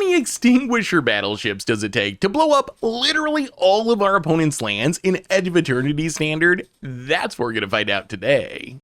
many Extinguisher Battleships does it take to blow up literally all of our opponent's lands in Edge of Eternities standard? That's what we're going to find out today.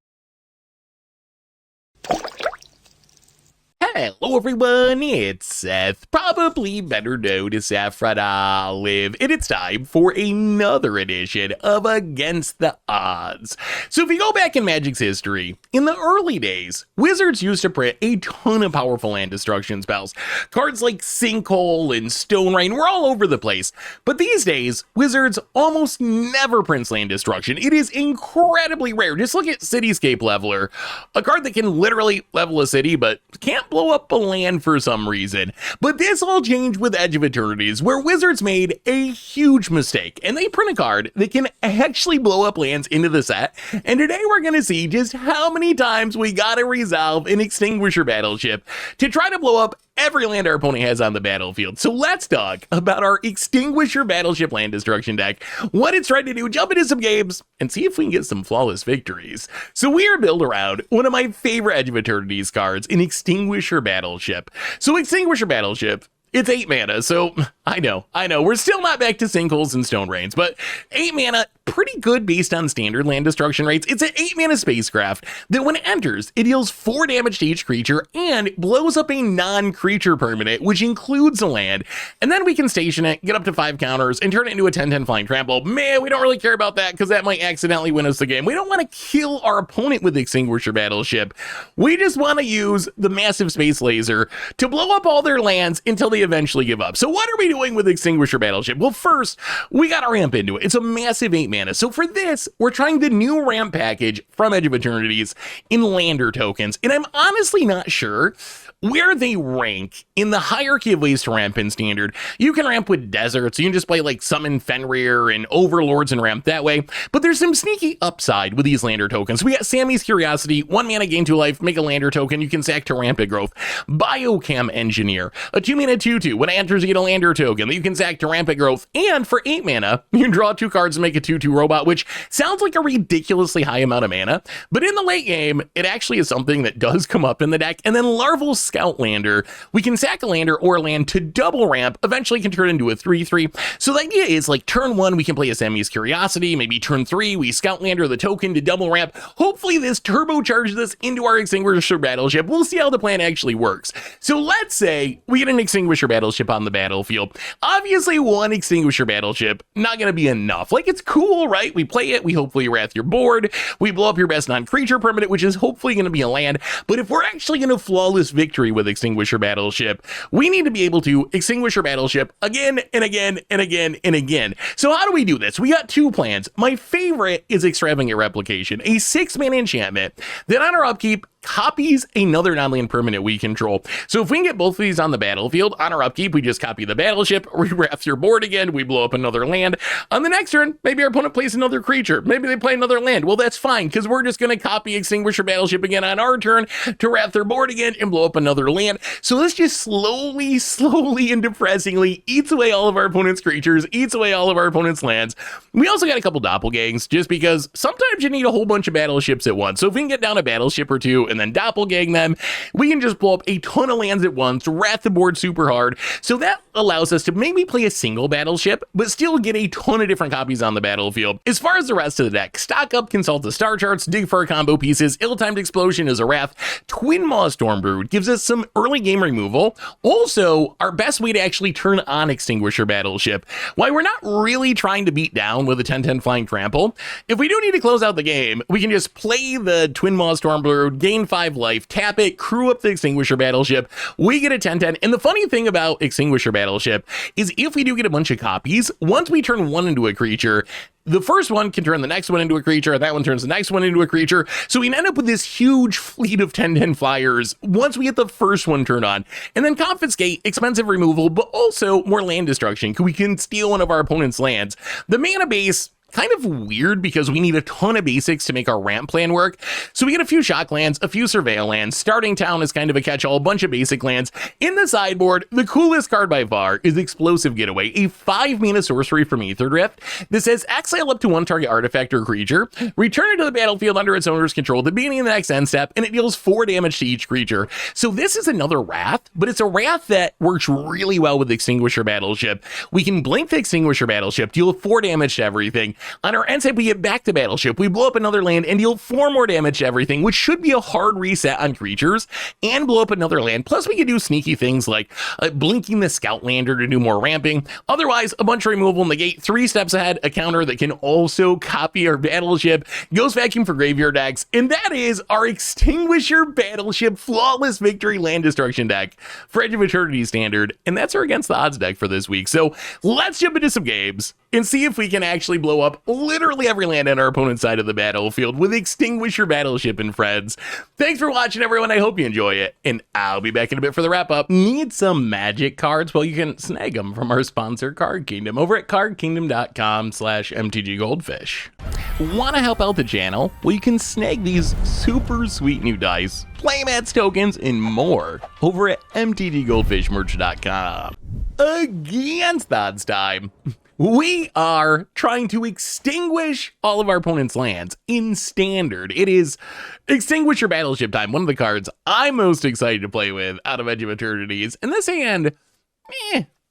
Hello everyone, it's Seth, probably better known as Saffron Olive, and it's time for another edition of Against the Odds. So if you go back in Magic's history, in the early days, Wizards used to print a ton of powerful land destruction spells. Cards like Sinkhole and Stone Rain were all over the place, but these days, Wizards almost never prints land destruction. It is incredibly rare. Just look at Cityscape Leveler, a card that can literally level a city, but can't blow up a land for some reason. But this all changed with Edge of Eternities, where Wizards made a huge mistake, and they print a card that can actually blow up lands into the set. And today we're going to see just how many times we gotta resolve an Extinguisher Battleship to try to blow up every land our opponent has on the battlefield. So let's talk about our Extinguisher Battleship land destruction deck, what it's trying to do, jump into some games, and see if we can get some flawless victories. So we are built around one of my favorite Edge of Eternities cards, an Extinguisher Battleship. So Extinguisher Battleship, it's 8 mana, so I know, we're still not back to Sinkholes and Stone Rains, but 8 mana, pretty good based on standard land destruction rates. It's an 8 mana spacecraft that when it enters, it deals 4 damage to each creature and blows up a non-creature permanent, which includes a land, and then we can station it, get up to 5 counters, and turn it into a 10/10 flying trample. Man, we don't really care about that because that might accidentally win us the game. We don't want to kill our opponent with Extinguisher Battleship. We just want to use the massive space laser to blow up all their lands until they eventually give up. So what are we doing with Extinguisher Battleship? Well, first, we got to ramp into it. It's a massive 8 mana. So for this, we're trying the new ramp package from Edge of Eternities in Lander tokens. And I'm honestly not sure where they rank in the hierarchy of ways to ramp in standard. You can ramp with deserts. You can just play like Summon Fenrir and Overlords and ramp that way. But there's some sneaky upside with these Lander tokens. We got Sammy's Curiosity, 1 mana, gain 2 life, make a Lander token. You can sack to ramp it growth. Biochem Engineer, a 2 mana 2/2. When it enters, you get a Lander token that you can sack to ramp it growth. And for 8 mana, you can draw 2 cards and make a 2/2 robot, which sounds like a ridiculously high amount of mana. But in the late game, it actually is something that does come up in the deck. And then Larval Scout Lander, we can sack a lander or a land to double ramp, eventually can turn into a 3/3. So the idea is like turn 1, we can play a Sammy's Curiosity, maybe turn 3, we Scout Lander the token to double ramp. Hopefully this turbocharges us into our Extinguisher Battleship. We'll see how the plan actually works. So let's say we get an Extinguisher Battleship on the battlefield. Obviously one Extinguisher Battleship, not gonna be enough. Like it's cool, right? We play it, we hopefully wrath your board, we blow up your best non-creature permanent, which is hopefully gonna be a land. But if we're actually gonna flawless victory with Extinguisher Battleship, we need to be able to Extinguisher Battleship again and again and again and again. So how do we do this? We got 2 plans. My favorite is Extravagant Replication, a 6 mana enchantment that on our upkeep copies another non-land permanent we control. So if we can get both of these on the battlefield, on our upkeep, we just copy the battleship, we wrath your board again, we blow up another land. On the next turn, maybe our opponent plays another creature, maybe they play another land. Well, that's fine, because we're just going to copy Extinguisher Battleship again on our turn to wrath their board again and blow up another land. So this just slowly and depressingly eats away all of our opponent's creatures, eats away all of our opponent's lands. We also got a couple doppelgangs, just because sometimes you need a whole bunch of battleships at once. So if we can get down a battleship or 2 and then doppelgang them, we can just blow up a ton of lands at once, wrath the board super hard. So that allows us to maybe play a single battleship, but still get a ton of different copies on the battlefield. As far as the rest of the deck, stock up, consult the star charts, dig for our combo pieces, Ill-Timed Explosion is a wrath, Twin Maw Stormbrood gives us some early game removal. Also, our best way to actually turn on Extinguisher Battleship, while we're not really trying to beat down with a 10/10 flying trample, if we do need to close out the game, we can just play the Twin Maw Stormbrood, gain 5 life, tap it, crew up the Extinguisher Battleship, we get a 10/10. And the funny thing about Extinguisher Battleship is if we do get a bunch of copies, once we turn 1 into a creature, the first one can turn the next one into a creature, and that one turns the next one into a creature. So we end up with this huge fleet of 10/10 flyers once we get the first one turned on. And then Confiscate, expensive removal, but also more land destruction, because we can steal one of our opponent's lands. The mana base kind of weird because we need a ton of basics to make our ramp plan work. So we get a few shock lands, a few surveil lands. Starting town is kind of a catch-all, a bunch of basic lands. In the sideboard, the coolest card by far is Explosive Getaway, a 5-mana sorcery from Aether Drift. This says exile up to 1 target artifact or creature, return it to the battlefield under its owner's control at the beginning of the next end step, and it deals 4 damage to each creature. So this is another Wrath, but it's a Wrath that works really well with Extinguisher Battleship. We can blink the Extinguisher Battleship, deal 4 damage to everything. On our end step, we get back to Battleship. We blow up another land and deal 4 more damage to everything, which should be a hard reset on creatures, and blow up another land. Plus, we can do sneaky things like blinking the Scout Lander to do more ramping. Otherwise, a bunch of removal in the gate, 3 steps ahead, a counter that can also copy our Battleship, Ghost Vacuum for graveyard decks, and that is our Extinguisher Battleship Flawless Victory Land Destruction deck for Edge of Eternities Standard, and that's our Against the Odds deck for this week. So let's jump into some games and see if we can actually blow up literally every land on our opponent's side of the battlefield with Extinguisher Battleship and friends. Thanks for watching, everyone. I hope you enjoy it, and I'll be back in a bit for the wrap-up. Need some Magic cards? Well, you can snag them from our sponsor, Card Kingdom, over at cardkingdom.com/mtggoldfish. Want to help out the channel? Well, you can snag these super sweet new dice, playmats, tokens, and more over at mtggoldfishmerch.com. Against odds time. We are trying to extinguish all of our opponent's lands in Standard. It is Extinguisher Battleship time, one of the cards I'm most excited to play with out of Edge of Eternities. And this hand,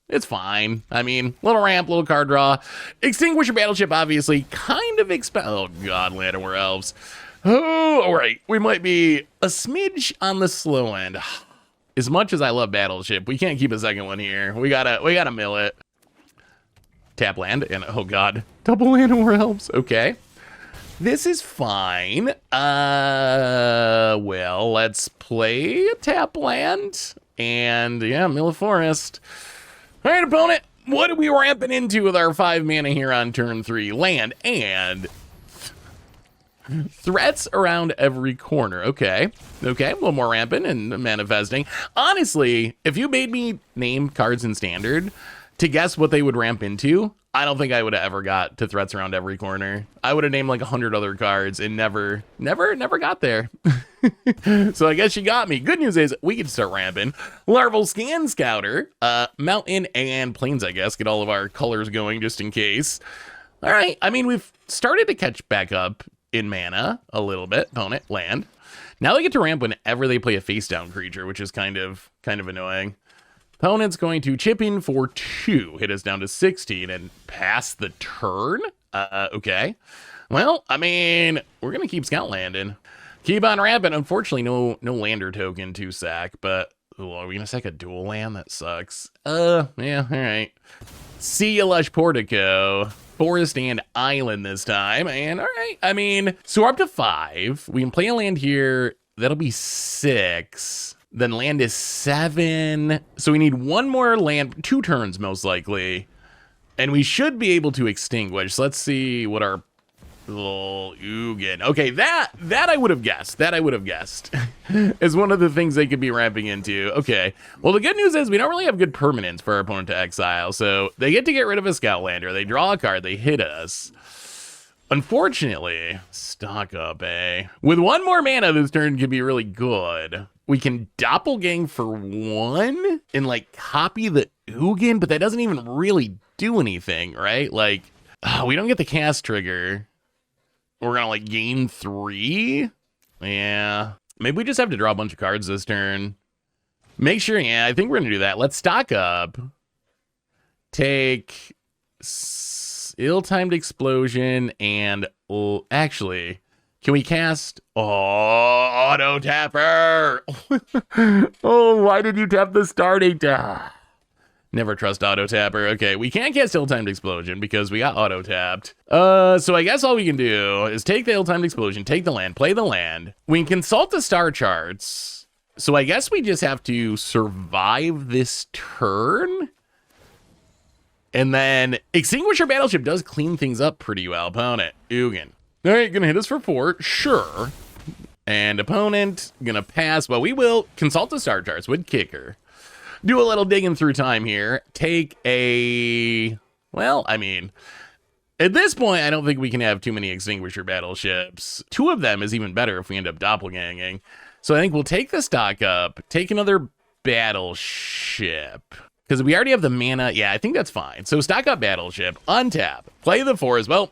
it's fine. I mean, little ramp, little card draw. Extinguisher Battleship, obviously, kind of oh god, Llanowar Elves. Oh, all right. We might be a smidge on the slow end. As much as I love Battleship, we can't keep a second one here. We gotta mill it. Tap land, and oh god, double Llanowar Elves. Okay, this is fine. Well, let's play a tap land, and yeah, mill a forest. All right, opponent, what are we ramping into with our 5 mana here on turn 3? Land and threats around every corner. Okay, a little more ramping and manifesting. Honestly, if you made me name cards in Standard to guess what they would ramp into, I don't think I would have ever got to threats around every corner. I would have named like 100 other cards and never got there. So I guess you got me. Good news is we can start ramping. Larval Scan Scouter, Mountain and Plains, I guess. Get all of our colors going just in case. All right, I mean, we've started to catch back up in mana a little bit. Opponent, land. Now they get to ramp whenever they play a face down creature, which is kind of annoying. Opponent's going to chip in for 2, hit us down to 16, and pass the turn? Okay. Well, I mean, we're going to keep Scout landing. Keep on ramping. Unfortunately, no lander token to sack, but are we going to sack a dual land? That sucks. Yeah, all right. See ya, Lush Portico. Forest and Island this time, and all right. I mean, so we're up to 5. We can play a land here. That'll be 6. Then land is 7. So we need 1 more land, 2 turns most likely. And we should be able to extinguish. So let's see what our little Ugin. Okay, that I would have guessed. That I would have guessed is one of the things they could be ramping into. Okay. Well, the good news is we don't really have good permanents for our opponent to exile. So they get to get rid of a Scout Lander. They draw a card. They hit us. Unfortunately, stock up, with 1 more mana, this turn could be really good. We can doppelgang for 1 and like copy the Ugin, but that doesn't even really do anything, right? Like, we don't get the cast trigger. We're gonna like gain 3. Yeah, maybe we just have to draw a bunch of cards this turn. Make sure, yeah, I think we're gonna do that. Let's stock up. Take ill-timed explosion and actually, can we cast auto tapper? Oh, why did you tap the starting? Never trust auto tapper. Okay, we can't cast ill-timed explosion because we got auto tapped. So I guess all we can do is take the ill-timed explosion, take the land, play the land. We can consult the star charts. So I guess we just have to survive this turn. And then Extinguisher Battleship does clean things up pretty well. Opponent, Ugin. All right, gonna hit us for 4, sure. And opponent, gonna pass. Well, we will consult the star charts with kicker. Do a little digging through time here. Take a, well, I mean, At this point, I don't think we can have too many Extinguisher Battleships. 2 of them is even better if we end up doppelganging. So I think we'll take the stock up, take another battleship. Because we already have the mana. Yeah, I think that's fine. So stock up battleship, untap, play the forest. Well,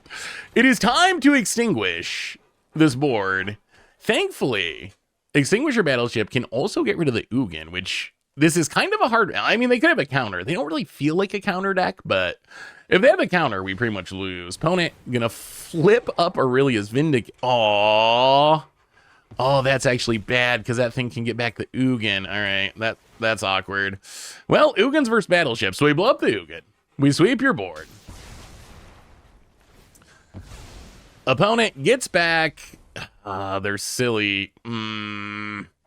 it is time to extinguish this board. Thankfully, Extinguisher Battleship can also get rid of the Ugin, which this is kind of a hard... I mean, they could have a counter. They don't really feel like a counter deck, but if they have a counter, we pretty much lose. Opponent gonna flip up Aurelia's Vindic... Aww. Oh, that's actually bad, because that thing can get back the Ugin. All right, that's awkward. Well, Ugins versus Battleship, so we blow up the Ugin. We sweep your board. Opponent gets back... they're silly.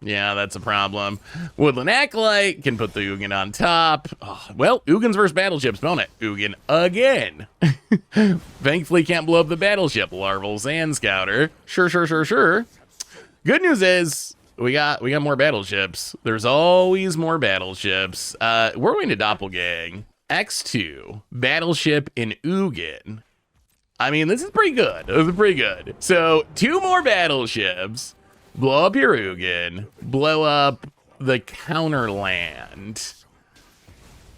Yeah, that's a problem. Woodland Acolyte can put the Ugin on top. Oh, well, Ugins versus Battleships, don't it? Ugin again. Thankfully can't blow up the Battleship. Larval Sand Scouter. Sure. Good news is we got more battleships. There's always more battleships. We're going to doppelgang. X2, Battleship, and Ugin. I mean, this is pretty good. So 2 more battleships. Blow up your Ugin. Blow up the counterland.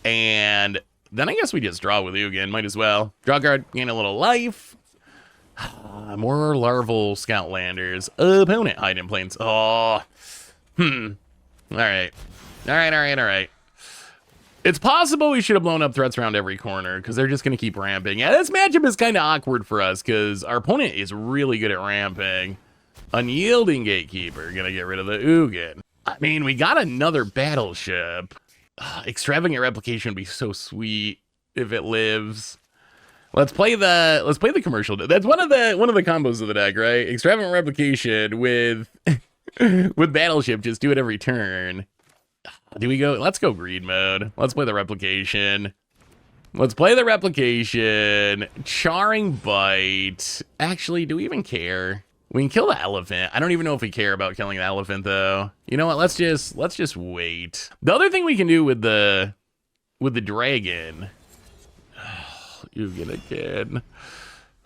And then I guess we just draw with Ugin. Might as well. Draw card, gain a little life. More larval Scoutlanders. Opponent hide in plains. Oh. Alright. It's possible we should have blown up threats around every corner because they're just going to keep ramping. Yeah, this matchup is kind of awkward for us because our opponent is really good at ramping. Unyielding Gatekeeper, going to get rid of the Ugin. I mean, we got another battleship. Extravagant Replication would be so sweet if it lives. Let's play the commercial. That's one of the combos of the deck, right? Extravagant Replication with with Battleship. Just do it every turn. Do we go? Let's go greed mode. Let's play the replication. Charring Bite. Actually, do we even care? We can kill the elephant. I don't even know if we care about killing the elephant though. You know what? Let's just wait. The other thing we can do with the dragon. You get a kid.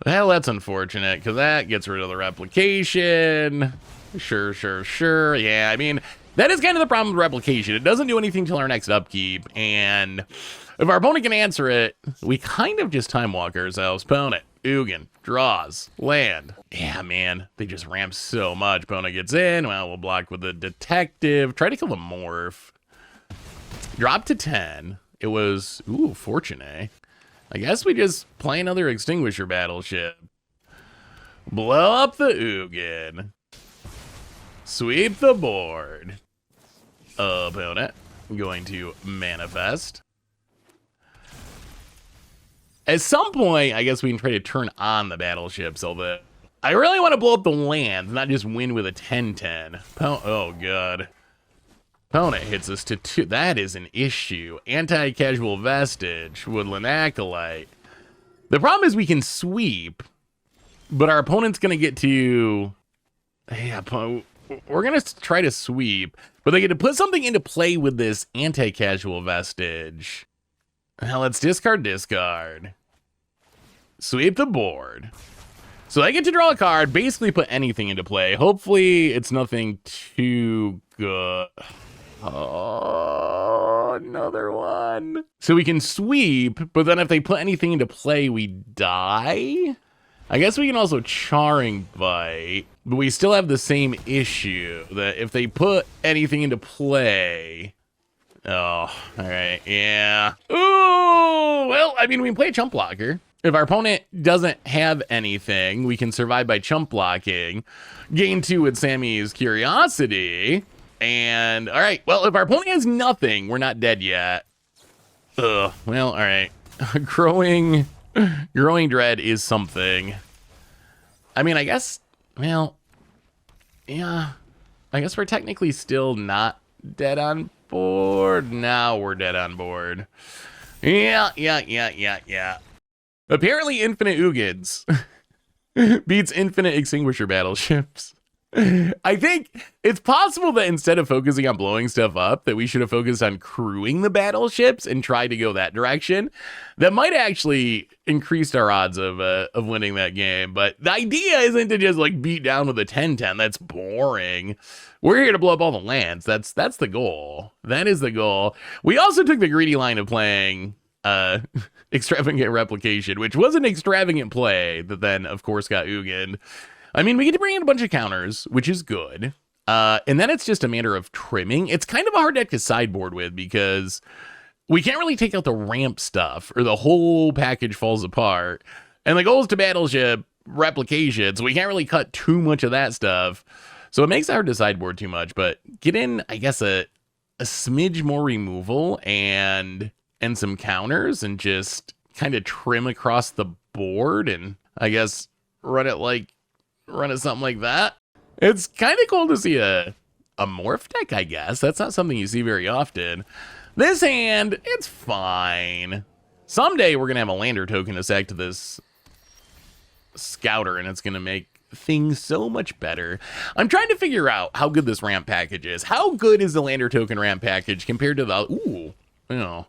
Well, that's unfortunate because that gets rid of the replication. Sure. Yeah, I mean, that is kind of the problem with replication. It doesn't do anything till our next upkeep, and if our opponent can answer it, we kind of just time walk ourselves. Opponent, Ugin, draws, land. Yeah, man, they just ramp so much. Opponent gets in. Well, we'll block with the detective. Try to kill the morph. Drop to 10. It was, fortunate. I guess we just play another Extinguisher Battleship. Blow up the Ugin. Sweep the board. Opponent going to manifest. At some point, I guess we can try to turn on the battleships, although I really want to blow up the land, not just win with a 10-10. Oh, God. Opponent hits us to 2. That is an issue. Anti-casual Vestige. Woodland Acolyte. The problem is we can sweep, but our opponent's going to get to... Yeah, we're going to try to sweep, but they get to put something into play with this anti-casual Vestige. Now let's discard. Sweep the board. So I get to draw a card, basically put anything into play. Hopefully it's nothing too good. Oh, another one. So we can sweep, but then if they put anything into play, we die? I guess we can also Charring Bite, but we still have the same issue that if they put anything into play... Oh, all right, yeah. Ooh, well, I mean, we can play a chump blocker. If our opponent doesn't have anything, we can survive by chump blocking. Gain 2 with Sammy's Curiosity. And, all right, well, if our opponent has nothing, we're not dead yet. Well, all right. Growing Dread is something. I mean, I guess, well, yeah. I guess we're technically still not dead on board. Now we're dead on board. Yeah. Apparently Infinite Ugins beats Infinite Extinguisher Battleships. I think it's possible that instead of focusing on blowing stuff up, that we should have focused on crewing the battleships and tried to go that direction. That might actually increase our odds of winning that game. But the idea isn't to just like beat down with a 10-10. That's boring. We're here to blow up all the lands. That's the goal. That is the goal. We also took the greedy line of playing extravagant replication, which was an extravagant play that then, of course, got Ugin. I mean, we get to bring in a bunch of counters, which is good. And then it's just a matter of trimming. It's kind of a hard deck to sideboard with because we can't really take out the ramp stuff or the whole package falls apart. And the goal is to battleship replication, so we can't really cut too much of that stuff. So it makes it hard to sideboard too much, but get in, I guess, a smidge more removal and some counters and just kind of trim across the board and I guess run it something like that. It's kind of cool to see a morph deck, I guess. That's not something you see very often. This hand, it's fine. Someday we're going to have a lander token to sack to this scouter, and it's going to make things so much better. I'm trying to figure out how good this ramp package is. How good is the lander token ramp package compared to the... Ooh, you know.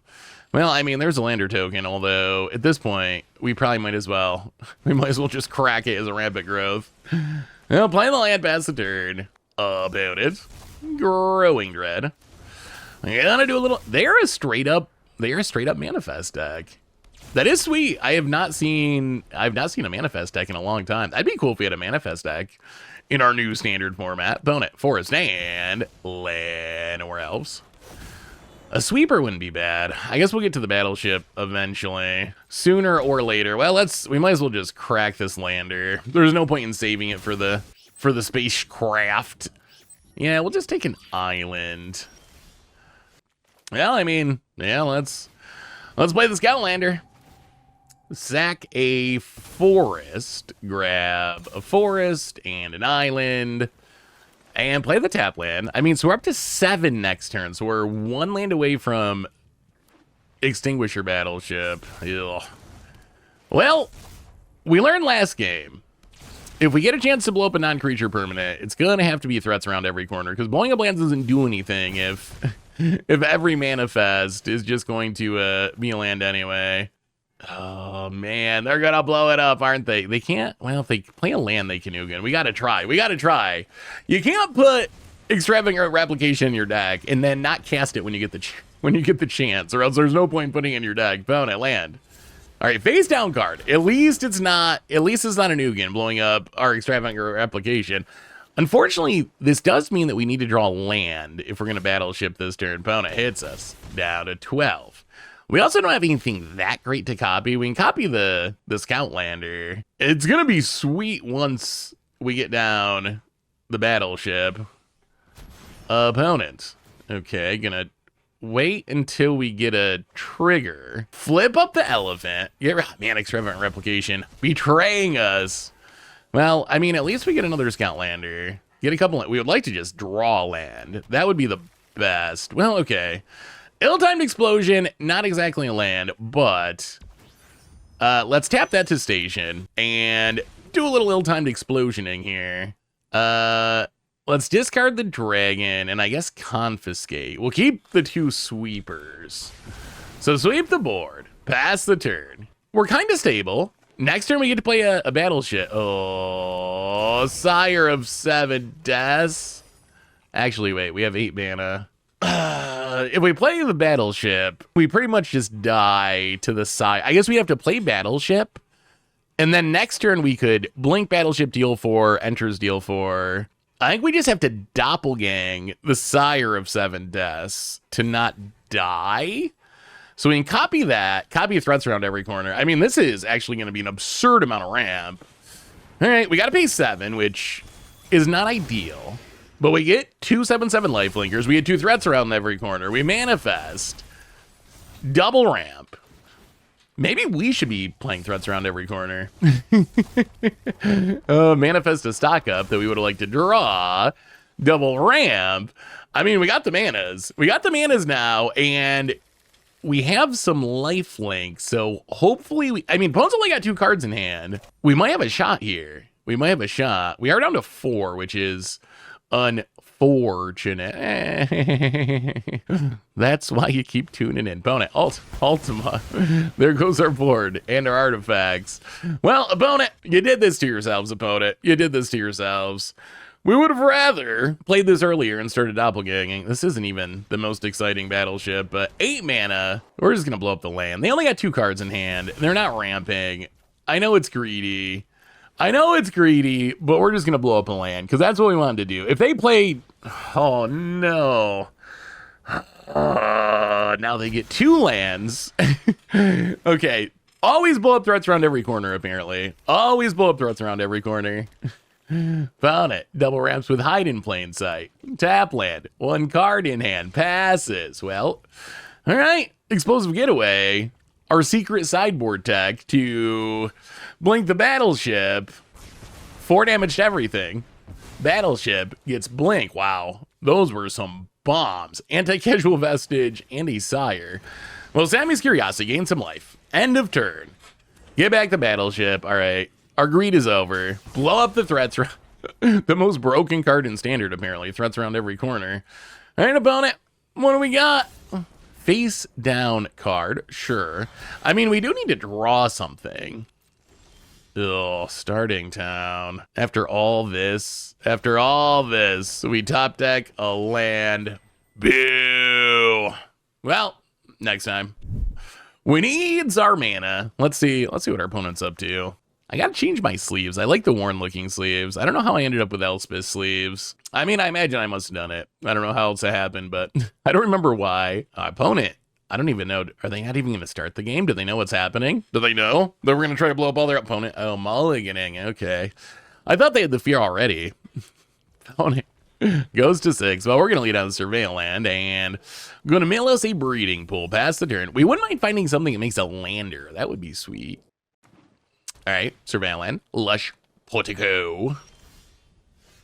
Well, I mean, there's a lander token, although at this point, we might as well just crack it as a rampant growth. Well, playing the land past the turn. About it. Growing Dread. I'm gonna do a little... They're a straight up manifest deck. That is sweet. I've not seen a manifest deck in a long time. That'd be cool if we had a manifest deck in our new standard format. Opponent, forest, and land or elves. A sweeper wouldn't be bad. I guess we'll get to the battleship eventually. Sooner or later. Well, we might as well just crack this lander. There's no point in saving it for the spacecraft. Yeah, we'll just take an island. Well, I mean, yeah, let's play the scout lander. Sack a forest, grab a forest and an island. And play the tap land. I mean, so we're up to 7 next turn. So we're 1 land away from Extinguisher Battleship. Ugh. Well, we learned last game. If we get a chance to blow up a non-creature permanent, it's going to have to be threats around every corner. Because blowing up lands doesn't do anything if every manifest is just going to be a land anyway. Oh, man, they're going to blow it up, aren't they? They can't. Well, if they play a land, they can Ugin. We got to try. You can't put extravagant replication in your deck and then not cast it when you get the chance, or else there's no point in putting it in your deck. Opponent, land. All right, face down card. At least it's not an Ugin blowing up our extravagant replication. Unfortunately, this does mean that we need to draw land if we're going to battleship this turn. Opponent hits us down to 12. We also don't have anything that great to copy. We can copy the scout lander. It's going to be sweet once we get down the battleship. Opponent. Okay, gonna wait until we get a trigger. Flip up the elephant. Man, extravagant replication. Betraying us. Well, I mean, at least we get another scout lander. Get a couple. We would like to just draw land. That would be the best. Well, okay. Ill-timed explosion, not exactly a land, but let's tap that to station and do a little ill-timed explosioning here. Let's discard the dragon and I guess confiscate. We'll keep the 2 sweepers. So sweep the board, pass the turn. We're kind of stable. Next turn we get to play a battleship. Oh, Sire of 7 deaths. Actually, wait, we have 8 mana. If we play the battleship, we pretty much just die to the side. I guess we have to play battleship, and then next turn we could blink battleship, deal 4, enters, deal 4. I think we just have to doppelgang the Sire of 7 deaths to not die. So we can copy that, copy threats around every corner. I mean, this is actually going to be an absurd amount of ramp. All right, we got to pay 7, which is not ideal. But we get 2 7/7 lifelinkers. We get 2 threats around every corner. We manifest. Double ramp. Maybe we should be playing threats around every corner. Manifest a stock up that we would have liked to draw. Double ramp. I mean, we got the manas. We got the manas now, and we have some lifelink. So hopefully, opponents only got 2 cards in hand. We might have a shot here. we might have a shot. We are down to 4, which is unfortunate. That's why you keep tuning in. Opponent, Ultima. There goes our board and our artifacts. Well, opponent, you did this to yourselves, opponent. You did this to yourselves. We would have rather played this earlier and started doppelganging. This isn't even the most exciting battleship, but 8 mana. We're just gonna blow up the land. They only got 2 cards in hand. They're not ramping. I know it's greedy. But we're just gonna blow up a land because that's what we wanted to do. If they played, oh no. Now they get 2 lands. Okay, always blow up threats around every corner, apparently. Always blow up threats around every corner. Found it. Double ramps with hide in plain sight. Tap land. 1 card in hand. Passes. Well, all right. Explosive getaway. Our secret sideboard tech to blink the battleship. 4 damage to everything. Battleship gets blink. Wow. Those were some bombs. Anti-casual vestige and a sire. Well, Sammy's curiosity gained some life. End of turn. Get back the battleship. All right. Our greed is over. Blow up the threats. The most broken card in standard, apparently. Threats around every corner. All right, opponent. What do we got? Face down card. Sure. I mean, we do need to draw something. Ugh, starting town. After all this, we top deck a land. Boo. Well, next time. We need Tsar mana. Let's see what our opponent's up to. I gotta change my sleeves. I like the worn looking sleeves. I don't know how I ended up with Elspeth sleeves. I mean, I imagine I must have done it. I don't know how else it happened, but I don't remember why. Opponent, I don't even know. Are they not even gonna start the game? Do they know what's happening? Do they know that we're gonna try to blow up all their opponent? Oh, mulliganing, okay. I thought they had the fear already. Opponent goes to 6. Well, we're gonna lead on Surveil Land, and I'm gonna mail us a breeding pool past the turn. We wouldn't mind finding something that makes a lander. That would be sweet. All right, Surveil Land, Lush Portico.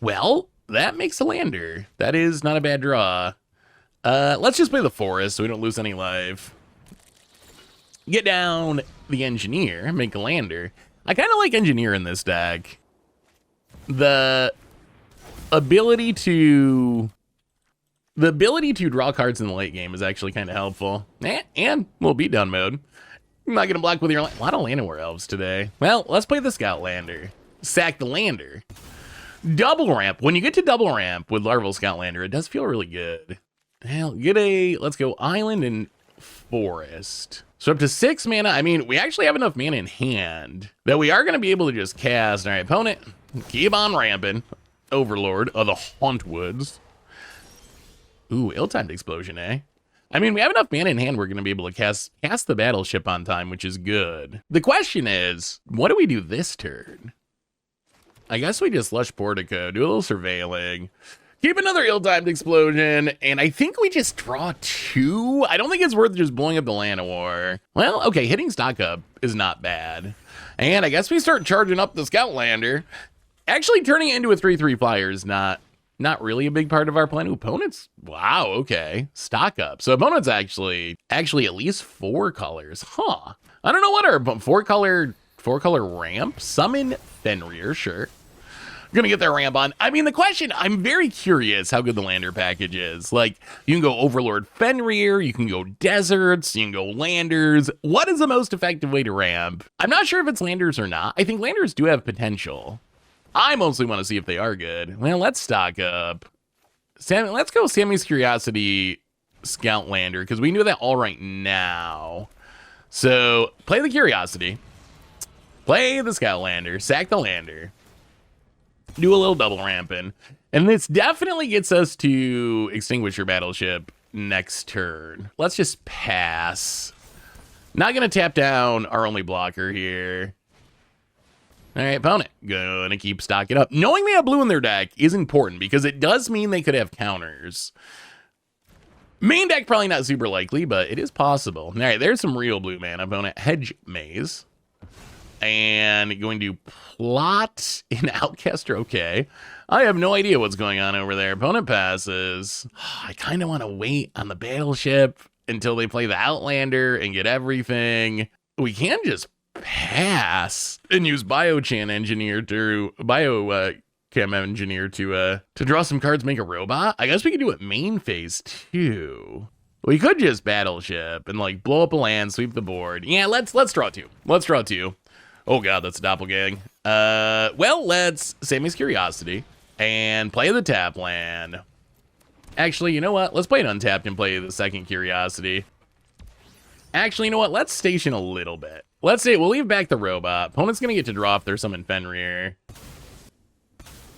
Well, that makes a lander. That is not a bad draw. Let's just play the forest so we don't lose any life. Get down the engineer, make a lander. I kind of like engineer in this deck. The ability to draw cards in the late game is actually kind of helpful. And little beatdown mode. I'm not gonna block with your land. A lot of Llanowar elves today. Well, let's play the Scout Lander. Sack the Lander. Double ramp. When you get to double ramp with Larval Scout Lander, it does feel really good. Well, let's go Island and Forest. So up to 6 mana. I mean, we actually have enough mana in hand that we are gonna be able to just cast. All right, opponent, keep on ramping. Overlord of the Hauntwoods. Ooh, ill-timed explosion, eh? I mean, we have enough mana in hand, we're going to be able to cast the battleship on time, which is good. The question is, what do we do this turn? I guess we just Lush Portico, do a little surveilling, keep another ill-timed explosion, and I think we just draw 2. I don't think it's worth just blowing up the Llanowar. Well, okay, hitting stock up is not bad. And I guess we start charging up the Scout Lander. Actually, turning it into a 3/3 flyer is not really a big part of our plan. Ooh, opponents, wow, okay. Stock up. So opponents actually at least 4 colors. Huh. I don't know what our 4 color ramp. Summon Fenrir, sure. Gonna get their ramp on. I mean, the question, I'm very curious how good the lander package is. Like, you can go Overlord Fenrir, you can go deserts, you can go landers. What is the most effective way to ramp? I'm not sure if it's landers or not. I think landers do have potential. I mostly want to see if they are good. Well, let's stock up. Let's go Sammy's Curiosity Scout Lander, because we can do that all right now. So, play the Curiosity. Play the Scout Lander. Sack the Lander. Do a little double ramping. And this definitely gets us to Extinguisher Battleship next turn. Let's just pass. Not going to tap down our only blocker here. All right, opponent, gonna keep stocking up. Knowing they have blue in their deck is important because it does mean they could have counters. Main deck, probably not super likely, but it is possible. All right, there's some real blue mana. Opponent, Hedge Maze. And going to plot in Outcaster, okay. I have no idea what's going on over there. Opponent passes. I kind of want to wait on the battleship until they play the Outlander and get everything. We can just pass and use Biochem engineer to Biochem engineer to draw some cards, make a robot. I guess we could do it main phase too. We could just battleship and like blow up a land, sweep the board. Yeah, let's draw two. Let's draw two. Oh god, that's a doppelgang. Well, let's Sammy's Curiosity and play the tap land. Actually, you know what? Let's play it untapped and play the second Curiosity. Actually, you know what? Let's station a little bit. Let's say we'll leave back the robot. Opponent's gonna get to draw if there's some in Fenrir.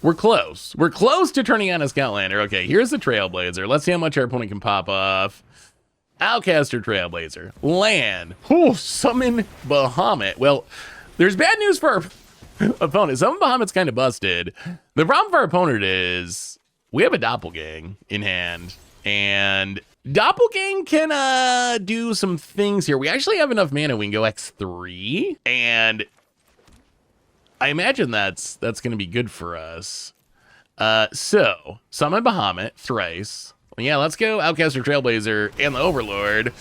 We're close. We're close to turning on a Scoutlander. Okay, here's the Trailblazer. Let's see how much our opponent can pop off. Outcaster Trailblazer. Land. Oh, summon Bahamut. Well, there's bad news for our opponent. Summon Bahamut's kind of busted. The problem for our opponent is we have a Doppelgang in hand. And Doppelgang can do some things here. We actually have enough mana. We can go X3. And I imagine that's going to be good for us. So, summon Bahamut thrice. Yeah, let's go Outcaster Trailblazer and the Overlord.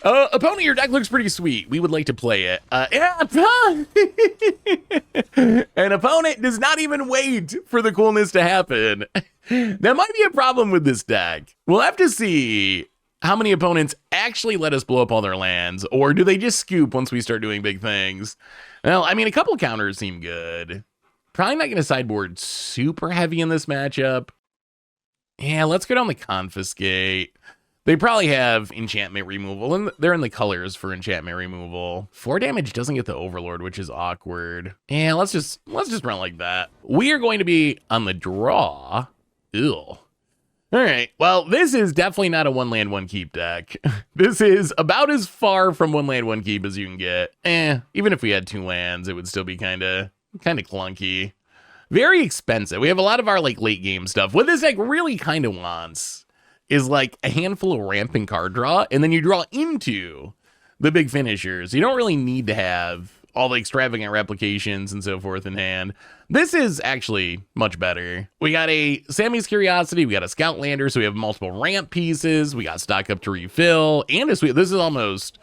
Opponent, your deck looks pretty sweet. We would like to play it. An opponent does not even wait for the coolness to happen. That might be a problem with this deck. We'll have to see how many opponents actually let us blow up all their lands, or do they just scoop once we start doing big things? Well, I mean, a couple counters seem good. Probably not going to sideboard super heavy in this matchup. Yeah, let's go down the Confiscate. They probably have enchantment removal, and they're in the colors for enchantment removal. 4 damage doesn't get the Overlord, which is awkward. Yeah, let's just run like that. We are going to be on the draw. Ew. All right, well, this is definitely not a 1 land 1 keep deck. This is about as far from 1 land 1 keep as you can get. Even if we had 2 lands, it would still be kind of clunky. Very expensive. We have a lot of our like late game stuff. What this deck really kind of wants is like a handful of ramping card draw, and then you draw into the big finishers. You don't really need to have all the extravagant replications and so forth in hand. This is actually much better. We got a Sammy's Curiosity, we got a Scoutlander, so we have multiple ramp pieces, we got stock up to refill, and this is almost,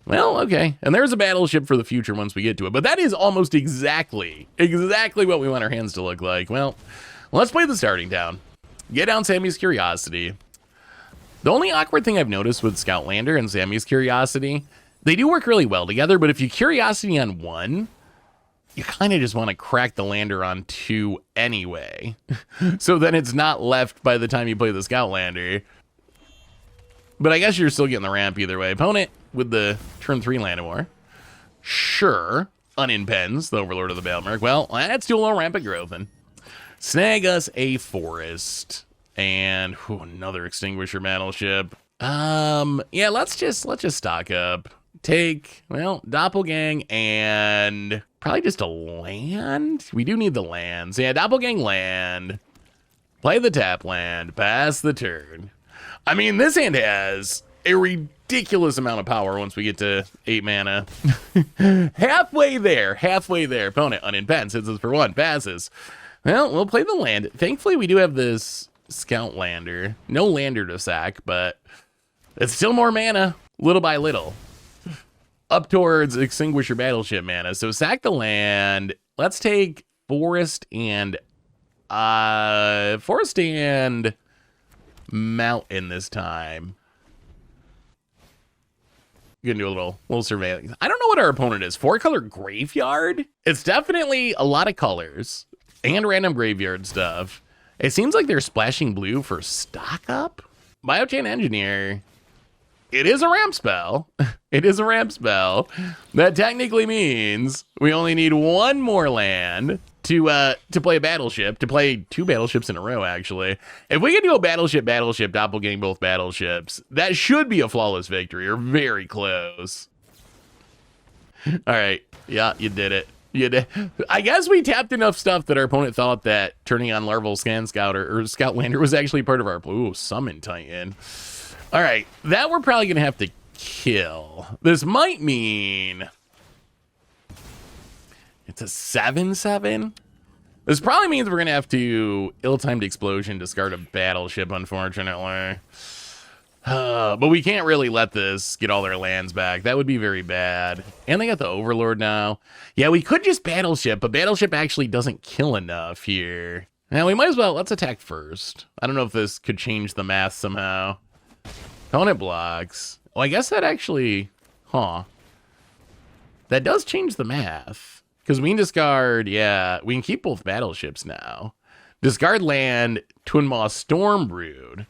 well, okay. And there's a battleship for the future once we get to it, but that is almost exactly what we want our hands to look like. Well, let's play the starting down. Get down Sammy's Curiosity. The only awkward thing I've noticed with Scoutlander and Sammy's Curiosity, they do work really well together, but if you Curiosity on 1, you kind of just want to crack the Lander on 2 anyway. So then it's not left by the time you play the Scoutlander. But I guess you're still getting the ramp either way. Opponent with the turn 3 Landemore. Sure. Unimpends, the Overlord of the Battlemark. Well, that's too low ramp at Grothin. Snag us a Forest. And another Extinguisher Battleship. Yeah, let's just stock up. Take, well, Doppelgang and probably just a land. We do need the lands. Yeah, Doppelgang land. Play the tap land. Pass the turn. I mean, this hand has a ridiculous amount of power once we get to 8 mana. Halfway there. Opponent unimpends. Hits us for 1. Passes. Well, we'll play the land. Thankfully, we do have this Scoutlander. No Lander to sack, but it's still more mana, little by little. Up towards Extinguisher Battleship mana. So sack the land. Let's take Forest and Mountain this time. Gonna do a little surveillance. I don't know what our opponent is. 4-color Graveyard? It's definitely a lot of colors and random graveyard stuff. It seems like they're splashing blue for stock up. Biochem Engineer. It is a ramp spell. It is a ramp spell. That technically means we only need 1 more land to play a battleship, to play 2 battleships in a row, actually. If we can do a battleship, doppelgang both battleships, that should be a flawless victory, or very close. All right. Yeah, you did it. You did. I guess we tapped enough stuff that our opponent thought that turning on Larval Scan Scouter or Scoutlander was actually part of our Summon Titan. All right, that we're probably gonna have to kill. This might mean it's a 7/7. This probably means we're gonna have to ill-timed explosion, discard a battleship, unfortunately. But we can't really let this get all their lands back. That would be very bad. And they got the Overlord now. Yeah, we could just Battleship, but Battleship actually doesn't kill enough here. Now, we might as well, let's attack first. I don't know if this could change the math somehow. Opponent blocks. Oh, I guess that actually, that does change the math. Because we can discard, yeah, we can keep both Battleships now. Discard land, Twin Maw Stormbrood.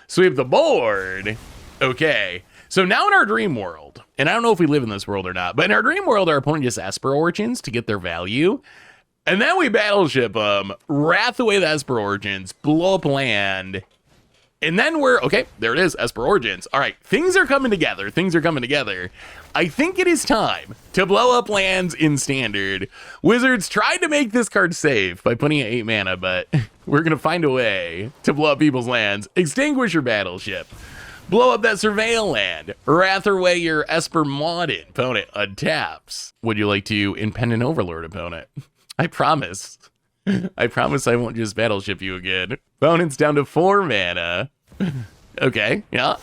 So we have the board. Okay. So now in our dream world, and I don't know if we live in this world or not, but in our dream world, our opponent just Esper Origins to get their value. And then we Battleship them, wrath away the Esper Origins, blow up land. And then we're, okay, there it is, Esper Origins. All right, things are coming together. Things are coming together. I think it is time to blow up lands in Standard. Wizards tried to make this card safe by putting in 8 mana, but we're going to find a way to blow up people's lands. Extinguisher Battleship. Blow up that Surveil land. Wrath away your Esper Maudin. Opponent untaps. Would you like to Impending Overlord, opponent? I promise. I promise I won't just Battleship you again. Opponent's down to 4 mana. Okay, yeah,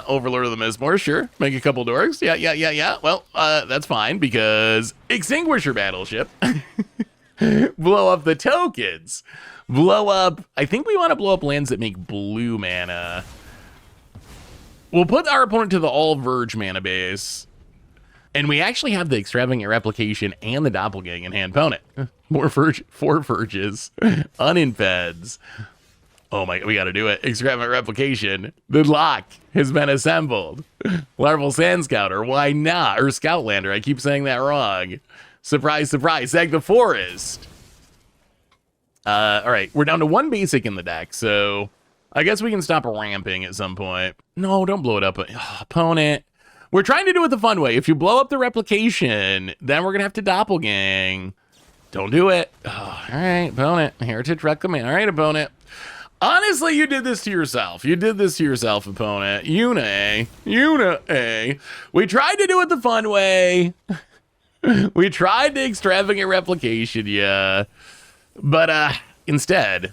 Overlord of the Mistmore, sure. Make a couple dorks, yeah. Well, that's fine, because Extinguisher Battleship. Blow up the tokens. Blow up, I think we want to blow up lands that make blue mana. We'll put our opponent to the all Verge mana base. And we actually have the Extravagant Replication and the Doppelgang in hand. Opponent. More Verge, 4 Verges. Uninfeds. Oh my, we gotta do it. Extravagant Replication. The lock has been assembled. Larval Sand Scouter, why not? Or Scoutlander, I keep saying that wrong. Surprise, surprise, Sag the Forest. All right, we're down to 1 basic in the deck, so I guess we can stop ramping at some point. No, don't blow it up. Opponent. We're trying to do it the fun way. If you blow up the Replication, then we're gonna have to Doppelgang. Don't do it. Oh, all right, opponent. Heritage Reclamation. All right, opponent. Honestly, you did this to yourself. You did this to yourself, opponent. Una. We tried to do it the fun way. We tried to Extravagant Replication, yeah. But instead,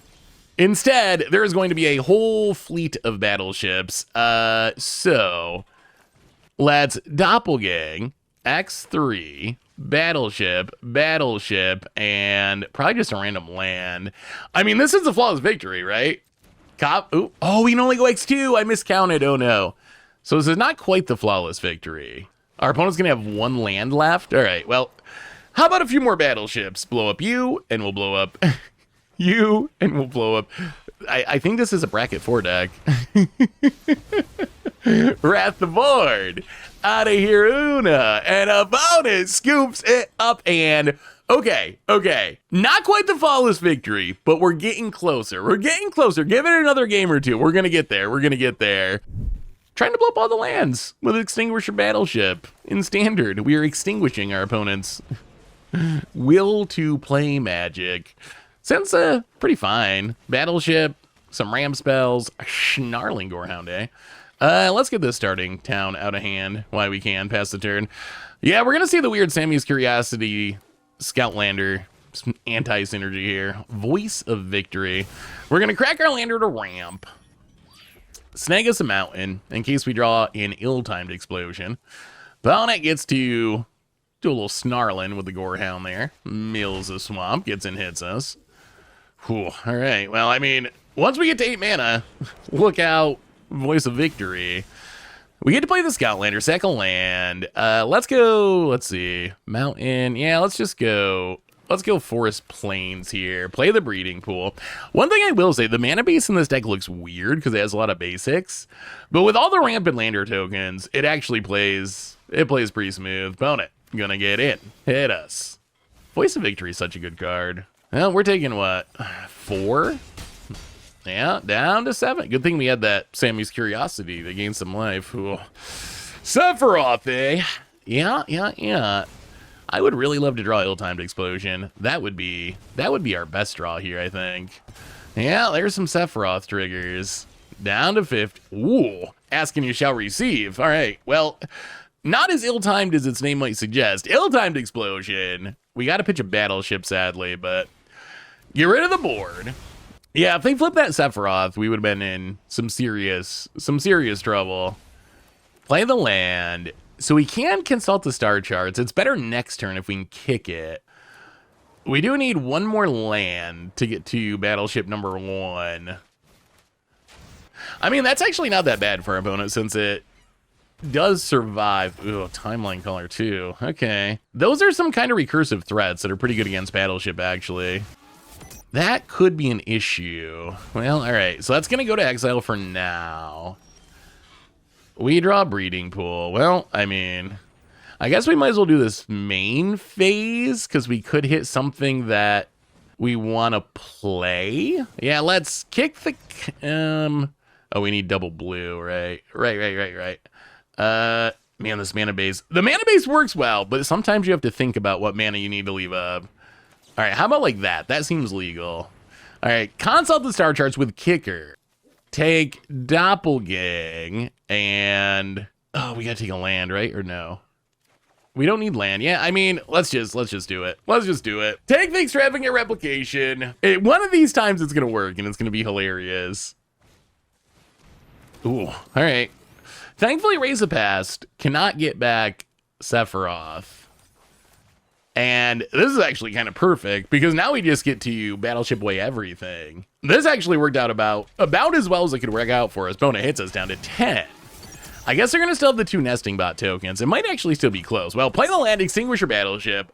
there is going to be a whole fleet of battleships. So let's Doppelgang, X3, Battleship, and probably just a random land. I mean, this is a flawless victory, right? Ooh. Oh, we can only go X2. I miscounted. Oh, no. So this is not quite the flawless victory. Our opponent's going to have 1 land left. All right, well, how about a few more battleships? Blow up you, and we'll blow up you, and we'll blow up. I think this is a bracket 4 deck. Wrath the board. Out of here, Una. And opponent scoops it up and... Okay. Not quite the flawless victory, but we're getting closer. Give it another game or two. We're going to get there. Trying to blow up all the lands with Extinguisher Battleship. In Standard, we are extinguishing our opponent's will to play Magic. Sounds pretty fine. Battleship, some Ram spells, a Snarling Gorehound, eh? Let's get this starting town out of hand while we can, pass the turn. Yeah, we're going to see the weird Sammy's Curiosity Scoutlander, some anti-synergy here. Voice of Victory. We're going to crack our lander to ramp. Snag us a mountain in case we draw an ill-timed explosion. Opponent gets to do a little snarling with the Gorehound there. Mills the swamp, gets and hits us. Whew, all right, well, I mean, once we get to 8 mana, look out. Voice of Victory. We get to play the Scoutlander, second land. Let's see. Mountain. Yeah, let's go Forest Plains here. Play the Breeding Pool. One thing I will say, the mana base in this deck looks weird because it has a lot of basics. But with all the rampant lander tokens, it actually plays pretty smooth. Opponent, gonna get in. Hit us. Voice of Victory is such a good card. Well, we're taking what? 4? Yeah, down to 7. Good thing we had that Sammy's Curiosity to gain some life. Ooh. Sephiroth, eh? Yeah. I would really love to draw Ill-Timed Explosion. That would be our best draw here, I think. Yeah, there's some Sephiroth triggers. Down to 50. Ooh, asking you shall receive. All right, well, not as ill-timed as its name might suggest. Ill-Timed Explosion. We got to pitch a battleship, sadly, but get rid of the board. Yeah, if they flipped that Sephiroth, we would have been in some serious trouble. Play the land. So we can consult the star charts. It's better next turn if we can kick it. We do need one more land to get to battleship number 1. I mean, that's actually not that bad for our opponent since it does survive. Ooh, timeline color too. Okay. Those are some kind of recursive threats that are pretty good against battleship, actually. That could be an issue. Well, all right. So that's going to go to exile for now. We draw breeding pool. Well, I mean, I guess we might as well do this main phase because we could hit something that we want to play. Yeah, let's kick the... Oh, we need double blue, right? Right. Man, this mana base. The mana base works well, but sometimes you have to think about what mana you need to leave up. All right, how about like that? That seems legal. All right, consult the star charts with kicker. Take Doppelgang and... Oh, we gotta take a land, right? Or no? We don't need land. Yeah, I mean, let's just do it. Let's just do it. Take the extravagant replication. One of these times it's gonna work and it's gonna be hilarious. Ooh, all right. Thankfully, Raise the Past cannot get back Sephiroth. And this is actually kind of perfect because now we just get to battleship away everything. This actually worked out about as well as it could work out for us. Bona hits us down to 10. I guess they're going to still have the 2 nesting bot tokens. It might actually still be close. Well, play the land, Extinguisher Battleship,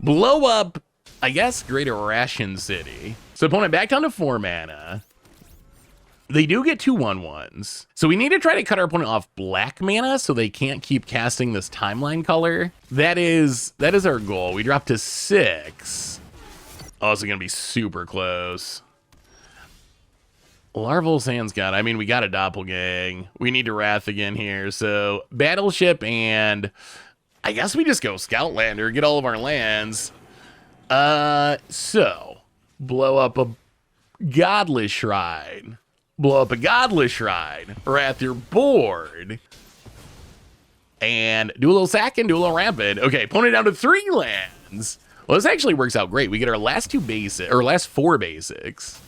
blow up, I guess, Greater Ration City. So opponent back down to 4 mana. They do get 2 1/1s. So we need to try to cut our opponent off black mana so they can't keep casting this timeline color. That is our goal. We drop to 6. Oh, it's going to be super close. Larval Sands God. I mean, we got a Doppelgang. We need to Wrath again here. So Battleship and I guess we just go Scoutlander, get all of our lands. So blow up a Godless Shrine. Blow up a Godless Shrine. Wrath your board. And do a little sack and do a little rampant. Okay, opponent down to 3 lands. Well, this actually works out great. We get our last 4 basics.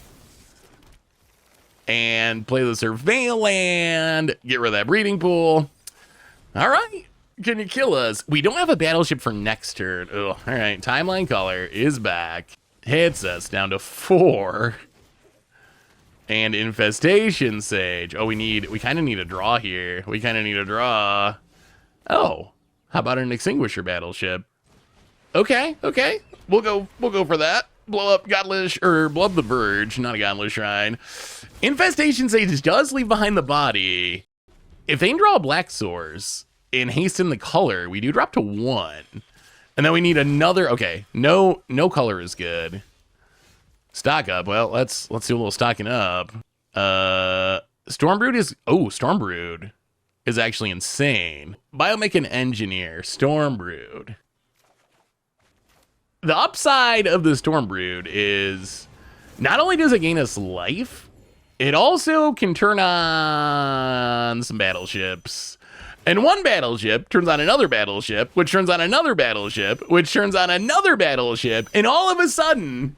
And play the Surveil land. Get rid of that breeding pool. All right. Can you kill us? We don't have a battleship for next turn. Ugh. All right. Timeline color is back. Hits us down to 4. And Infestation Sage. Oh, we kind of need a draw here. We kind of need a draw. Oh, how about an Extinguisher Battleship? Okay. We'll go for that. Blow up the Verge, not a Godless Shrine. Infestation Sage does leave behind the body. If they can draw a Black Source and hasten the color, we do drop to 1. And then we need another. Okay, no color is good. Stock up. Well, let's do a little stocking up. Stormbrood is actually insane. Biomech Engineer, Stormbrood. The upside of the Stormbrood is not only does it gain us life, it also can turn on some battleships. And one battleship turns on another battleship, which turns on another battleship, which turns on another battleship. And all of a sudden,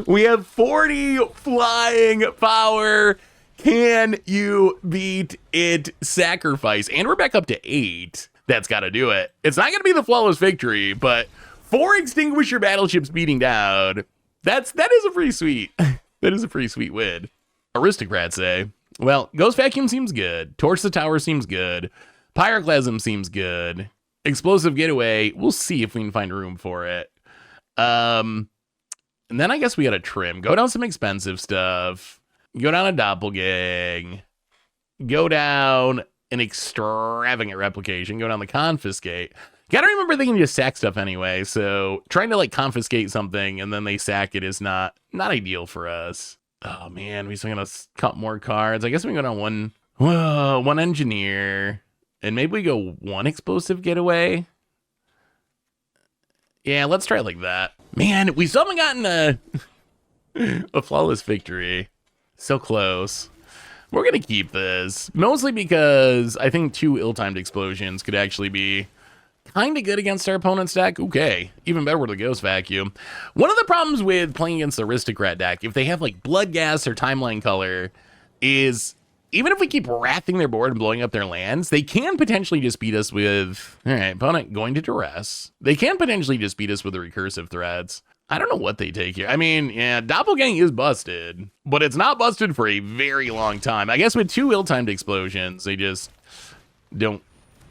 we have 40 flying power. Can you beat it? Sacrifice. And we're back up to 8. That's got to do it. It's not going to be the flawless victory, but 4 Extinguisher battleships beating down. That is a pretty sweet. That is a pretty sweet win. Aristocrats say. Well, Ghost Vacuum seems good. Torch the Tower seems good. Pyroclasm seems good. Explosive Getaway, we'll see if we can find room for it. And then I guess we gotta trim. Go down some expensive stuff. Go down a Doppelgang. Go down an extravagant replication. Go down the Confiscate. Gotta remember they can just sack stuff anyway, so trying to like confiscate something and then they sack it is not ideal for us. Oh man, we still gotta cut more cards. I guess we can go down one engineer, and maybe we go 1 explosive getaway. Yeah, let's try it like that. Man, we still haven't gotten a flawless victory. So close. We're gonna keep this, mostly because I think 2 ill-timed explosions could actually be kind of good against our opponent's deck. Okay, even better with the Ghost Vacuum. One of the problems with playing against the Aristocrat deck, if they have like Blood Gas or Timeline Color, is even if we keep wrathing their board and blowing up their lands, they can potentially just beat us with, all right, opponent going to duress. They can potentially just beat us with the recursive threats. I don't know what they take here. I mean, yeah, Doppelgang is busted, but it's not busted for a very long time. I guess with 2 ill-timed explosions, they just don't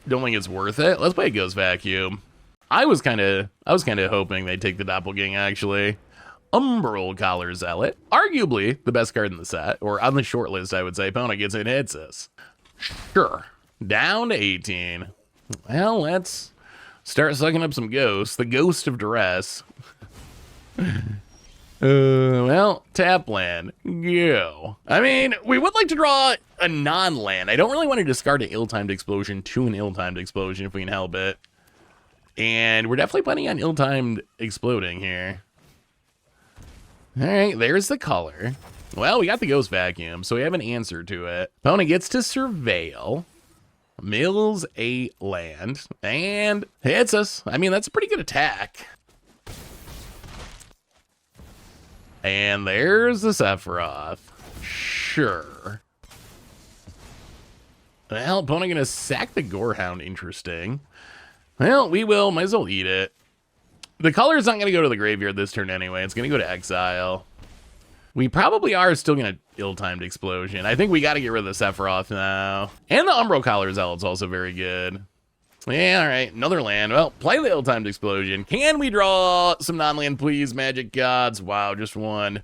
think it's worth it. Let's play a Ghost Vacuum. I was kind of hoping they'd take the Doppelgang, actually. Umbral Collar Zealot, arguably the best card in the set, or on the short list, I would say. Opponent gets in, hits us. Sure. Down to 18. Well, let's start sucking up some ghosts. The Ghost of Duress. Well, tap land. Go. I mean, we would like to draw a non-land. I don't really want to discard an ill-timed explosion to an ill-timed explosion if we can help it. And we're definitely planning on ill-timed exploding here. All right, there's the color. Well, we got the Ghost Vacuum, so we have an answer to it. Opponent gets to surveil, mills a land, and hits us. I mean, that's a pretty good attack. And there's the Sephiroth. Sure. Well, opponent gonna sack the Gorehound. Interesting. Well, we will. Might as well eat it. The color is not going to go to the graveyard this turn anyway. It's going to go to exile. We probably are still going to ill-timed explosion. I think we got to get rid of the Sephiroth now. And the Umbral Collar Zealot's also very good. Yeah, all right. Another land. Well, play the ill-timed explosion. Can we draw some non-land, please, Magic Gods? Wow, just one.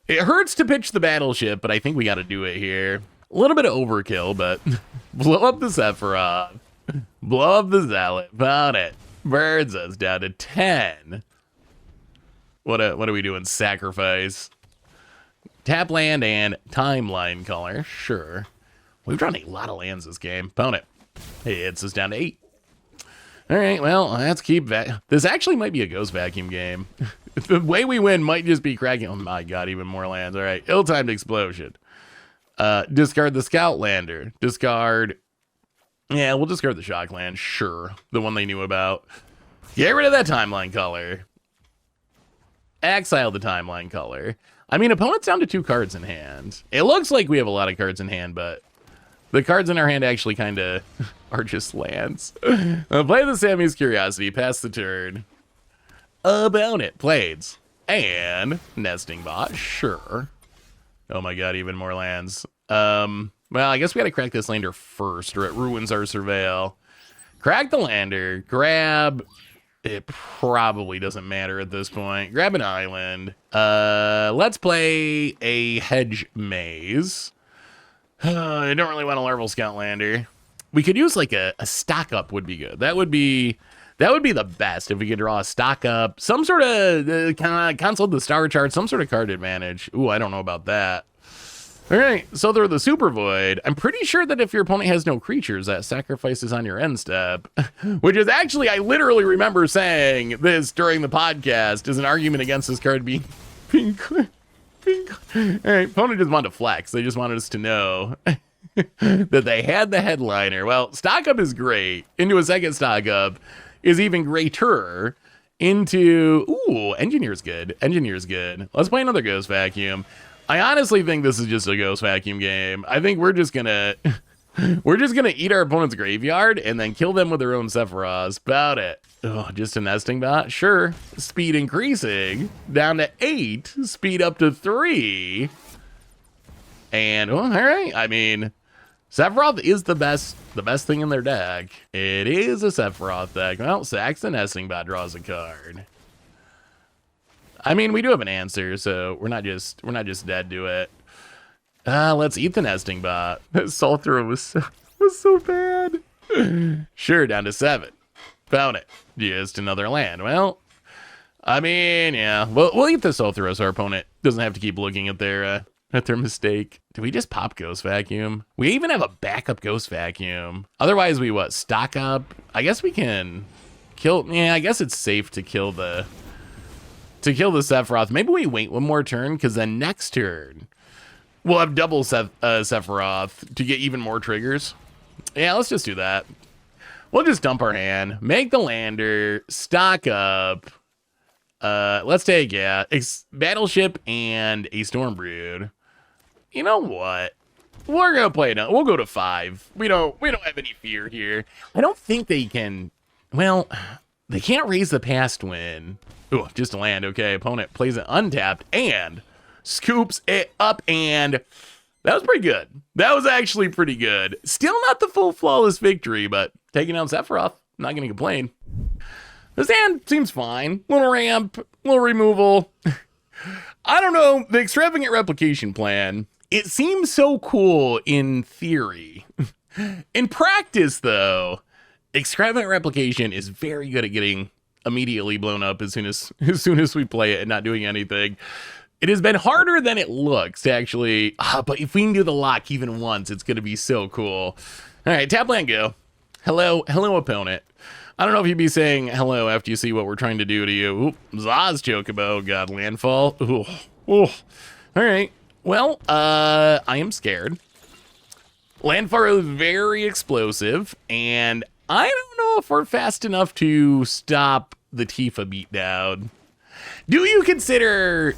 It hurts to pitch the Battleship, but I think we got to do it here. A little bit of overkill, but blow up the Sephiroth. Blow up the Zealot. Found it. Birds us down to 10. What are we doing? Sacrifice. Tap land and Timeline Color. Sure. We've drawn a lot of lands this game. Opponent. Hey, it's us down to 8. All right, well, let's keep that. This actually might be a Ghost Vacuum game. The way we win might just be cracking. Oh my god, even more lands. All right, ill-timed explosion. Discard the Scout Lander. Discard. Yeah, we'll discard the Shock Land. Sure, the one they knew about. Get rid of that Timeline Color. Exile the Timeline Color. I mean, opponent's down to 2 cards in hand. It looks like we have a lot of cards in hand, but the cards in our hand actually kind of are just lands. Play the Sammy's Curiosity. Pass the turn. About it. Blades. And Nesting Bot. Sure. Oh my god, even more lands. Well, I guess we gotta crack this lander first, or it ruins our surveil. Crack the lander. Grab. It probably doesn't matter at this point. Grab an island. Let's play a Hedge Maze. I don't really want a Larval Scout Lander. We could use like a stock up would be good. That would be the best if we could draw a stock up, some sort of console the star chart, some sort of card advantage. Ooh, I don't know about that. All right, so they're the Super Void. I'm pretty sure that if your opponent has no creatures, that sacrifices on your end step, which is actually, I literally remember saying this during the podcast as an argument against this card being all right, opponent just wanted to flex. They just wanted us to know that they had the headliner. Well, stock up is great. Into a second stock up is even greater. Into, ooh, Engineer's good. Engineer's good. Let's play another Ghost Vacuum. I honestly think this is just a Ghost Vacuum game. I think we're just gonna eat our opponent's graveyard and then kill them with their own Sephiroths. About it. Oh, just a Nesting Bot? Sure. Speed increasing. Down to 8. Speed up to 3. And, well, all right. I mean, Sephiroth is the best thing in their deck. It is a Sephiroth deck. Well, sacks the Nesting Bot, draws a card. I mean, we do have an answer, so we're not just dead to it. Let's eat the Nesting Bot. That Soul Throw was so bad. Sure, down to 7. Found it. Just another land. Well, I mean, yeah. We'll eat the Soul Throw so our opponent doesn't have to keep looking at their mistake. Do we just pop Ghost Vacuum? We even have a backup Ghost Vacuum. Otherwise, we what? Stock up? I guess we can kill. Yeah, I guess it's safe to kill the Sephiroth. Maybe we wait one more turn, because then next turn we'll have double Sephiroth to get even more triggers. Yeah, let's just do that. We'll just dump our hand, make the lander, stock up. Let's take Battleship and a Stormbrood. You know what? We're gonna play it. We'll go to 5. We don't have any fear here. I don't think they can. Well, they can't raise the past win. Ooh, just a land. Okay, opponent plays it untapped and scoops it up, and that was pretty good. That was actually pretty good. Still not the full flawless victory, but taking out Sephiroth, not gonna complain. This hand seems fine. Little ramp, little removal. I don't know. The extravagant replication plan. It seems so cool in theory. In practice, though, extravagant replication is very good at getting immediately blown up as soon as we play it and not doing anything. It has been harder than it looks to actually, but if we can do the lock even once, it's going to be so cool. All right, tap land go. Hello, opponent. I don't know if you'd be saying hello after you see what we're trying to do to you. Oop, Zaz Chocobo, God, landfall. Ooh. All right. Well, I am scared. Landfall is very explosive, and I don't know if we're fast enough to stop the Tifa beatdown. Do you consider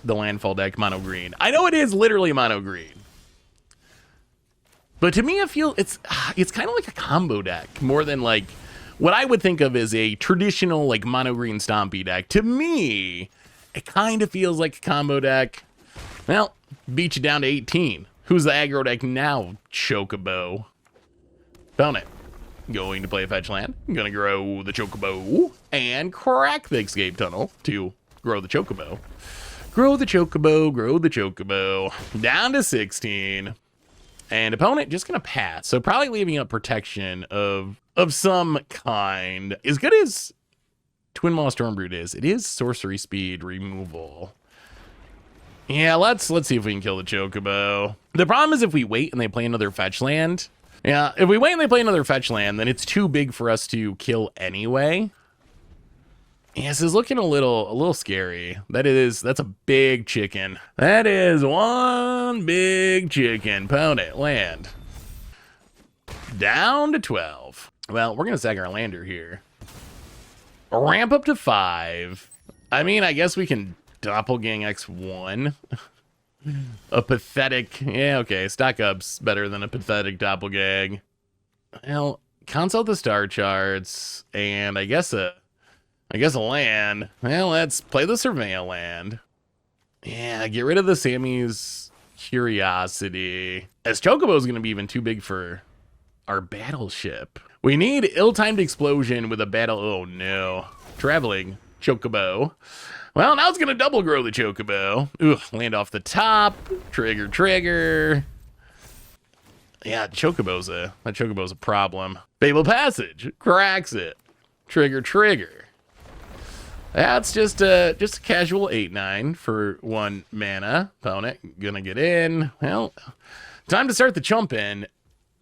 the landfall deck mono green? I know it is literally mono green, but to me, I feel it's kind of like a combo deck more than like what I would think of as a traditional like mono green stompy deck. To me, it kind of feels like a combo deck. Well, beat you down to 18. Who's the aggro deck now, Chocobo? Opponent. Going to play a fetch land. I'm going to grow the Chocobo and crack the escape tunnel to grow the Chocobo. Grow the Chocobo. Down to 16. And opponent just going to pass. So probably leaving up protection of some kind. As good as Twin Maw Stormbrood is, it is sorcery speed removal. Yeah, let's see if we can kill the Chocobo. The problem is if we wait and they play another fetch land. Yeah, if we wait and they play another fetch land, then it's too big for us to kill anyway. Yeah, this is looking a little scary. That's a big chicken. That is one big chicken. Opponent, land. Down to 12. Well, we're gonna sack our lander here. Ramp up to 5. I mean, I guess we can Doppelgang X1. A pathetic, yeah, okay, stock up's better than a pathetic Doppelgang. Well, consult the star charts, and I guess a land. Well, let's play the Surveil land. Yeah, get rid of the Sammy's Curiosity. As Chocobo's gonna be even too big for our battleship. We need ill-timed explosion with a battle. Oh no. Traveling Chocobo. Well, now it's going to double grow the Chocobo. Ooh, land off the top. Trigger. Yeah, that Chocobo's a problem. Fable Passage. Cracks it. Trigger. That's just a casual 8/9 for 1 mana. Opponent gonna get in. Well, time to start the chumpin'.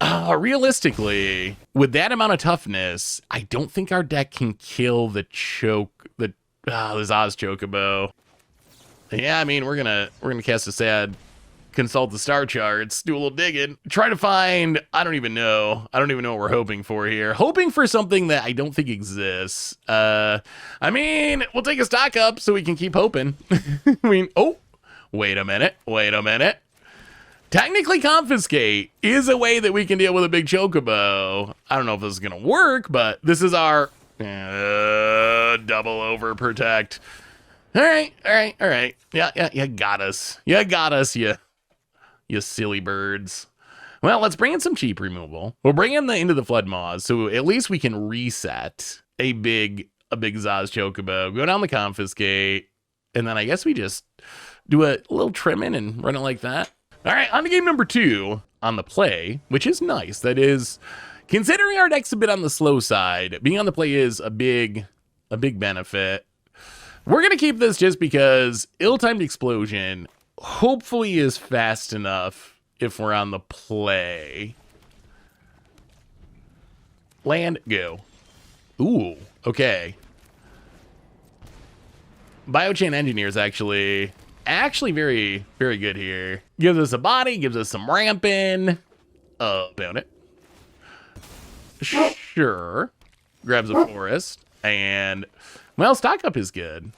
Realistically, with that amount of toughness, I don't think our deck can kill the Zaz Chocobo. Yeah, I mean, we're gonna cast a sad, consult the star charts, do a little digging, try to find, I don't even know what we're hoping for here. Hoping for something that I don't think exists. I mean, we'll take a stock up so we can keep hoping. I mean, oh, wait a minute. Technically confiscate is a way that we can deal with a big Chocobo. I don't know if this is gonna work, but this is our double over protect. All right. Yeah, you got us, you silly birds. Well, let's bring in some cheap removal. We'll bring in the Into the Flood Maws, so at least we can reset a big Zaz Chocobo, go down the confiscate, and then I guess we just do a little trimming and run it like that. All right, on to game number 2 on the play, which is nice. That is, considering our deck's a bit on the slow side, being on the play is a big benefit. We're going to keep this just because ill-timed explosion hopefully is fast enough if we're on the play. Land, go. Ooh, okay. Biochain Engineer is actually very, very good here. Gives us a body, gives us some ramping. Bound it. Sure. Grabs a forest. And, well, stock up is good.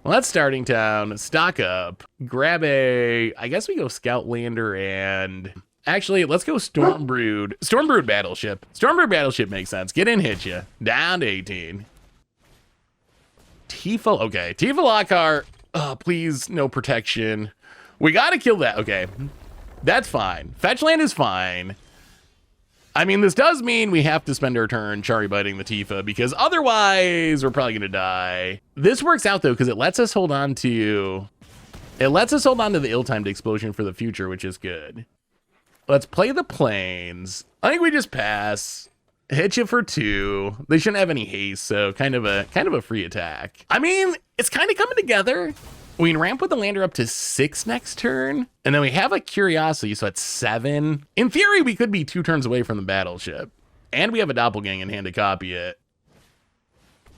Well, that's starting town. Stock up. Grab a... I guess we go Scoutlander and... Actually, let's go Stormbrood. Stormbrood Battleship. Stormbrood Battleship makes sense. Get in, hit you. Down to 18. Tifa... Okay. Tifa Lockhart. Oh, please, no protection. We gotta kill that. Okay. That's fine. Fetchland is fine. I mean, this does mean we have to spend our turn Chari biting the Tifa, because otherwise we're probably gonna die. This works out though, because it lets us hold on to the ill-timed explosion for the future, which is good. Let's play the planes. I think we just pass. Hit you for 2. They shouldn't have any haste, so kind of a free attack. I mean, it's kind of coming together. We can ramp with the lander up to 6 next turn, and then we have a curiosity, so it's 7. In theory, we could be 2 turns away from the battleship, and we have a doppelgang in hand to copy it.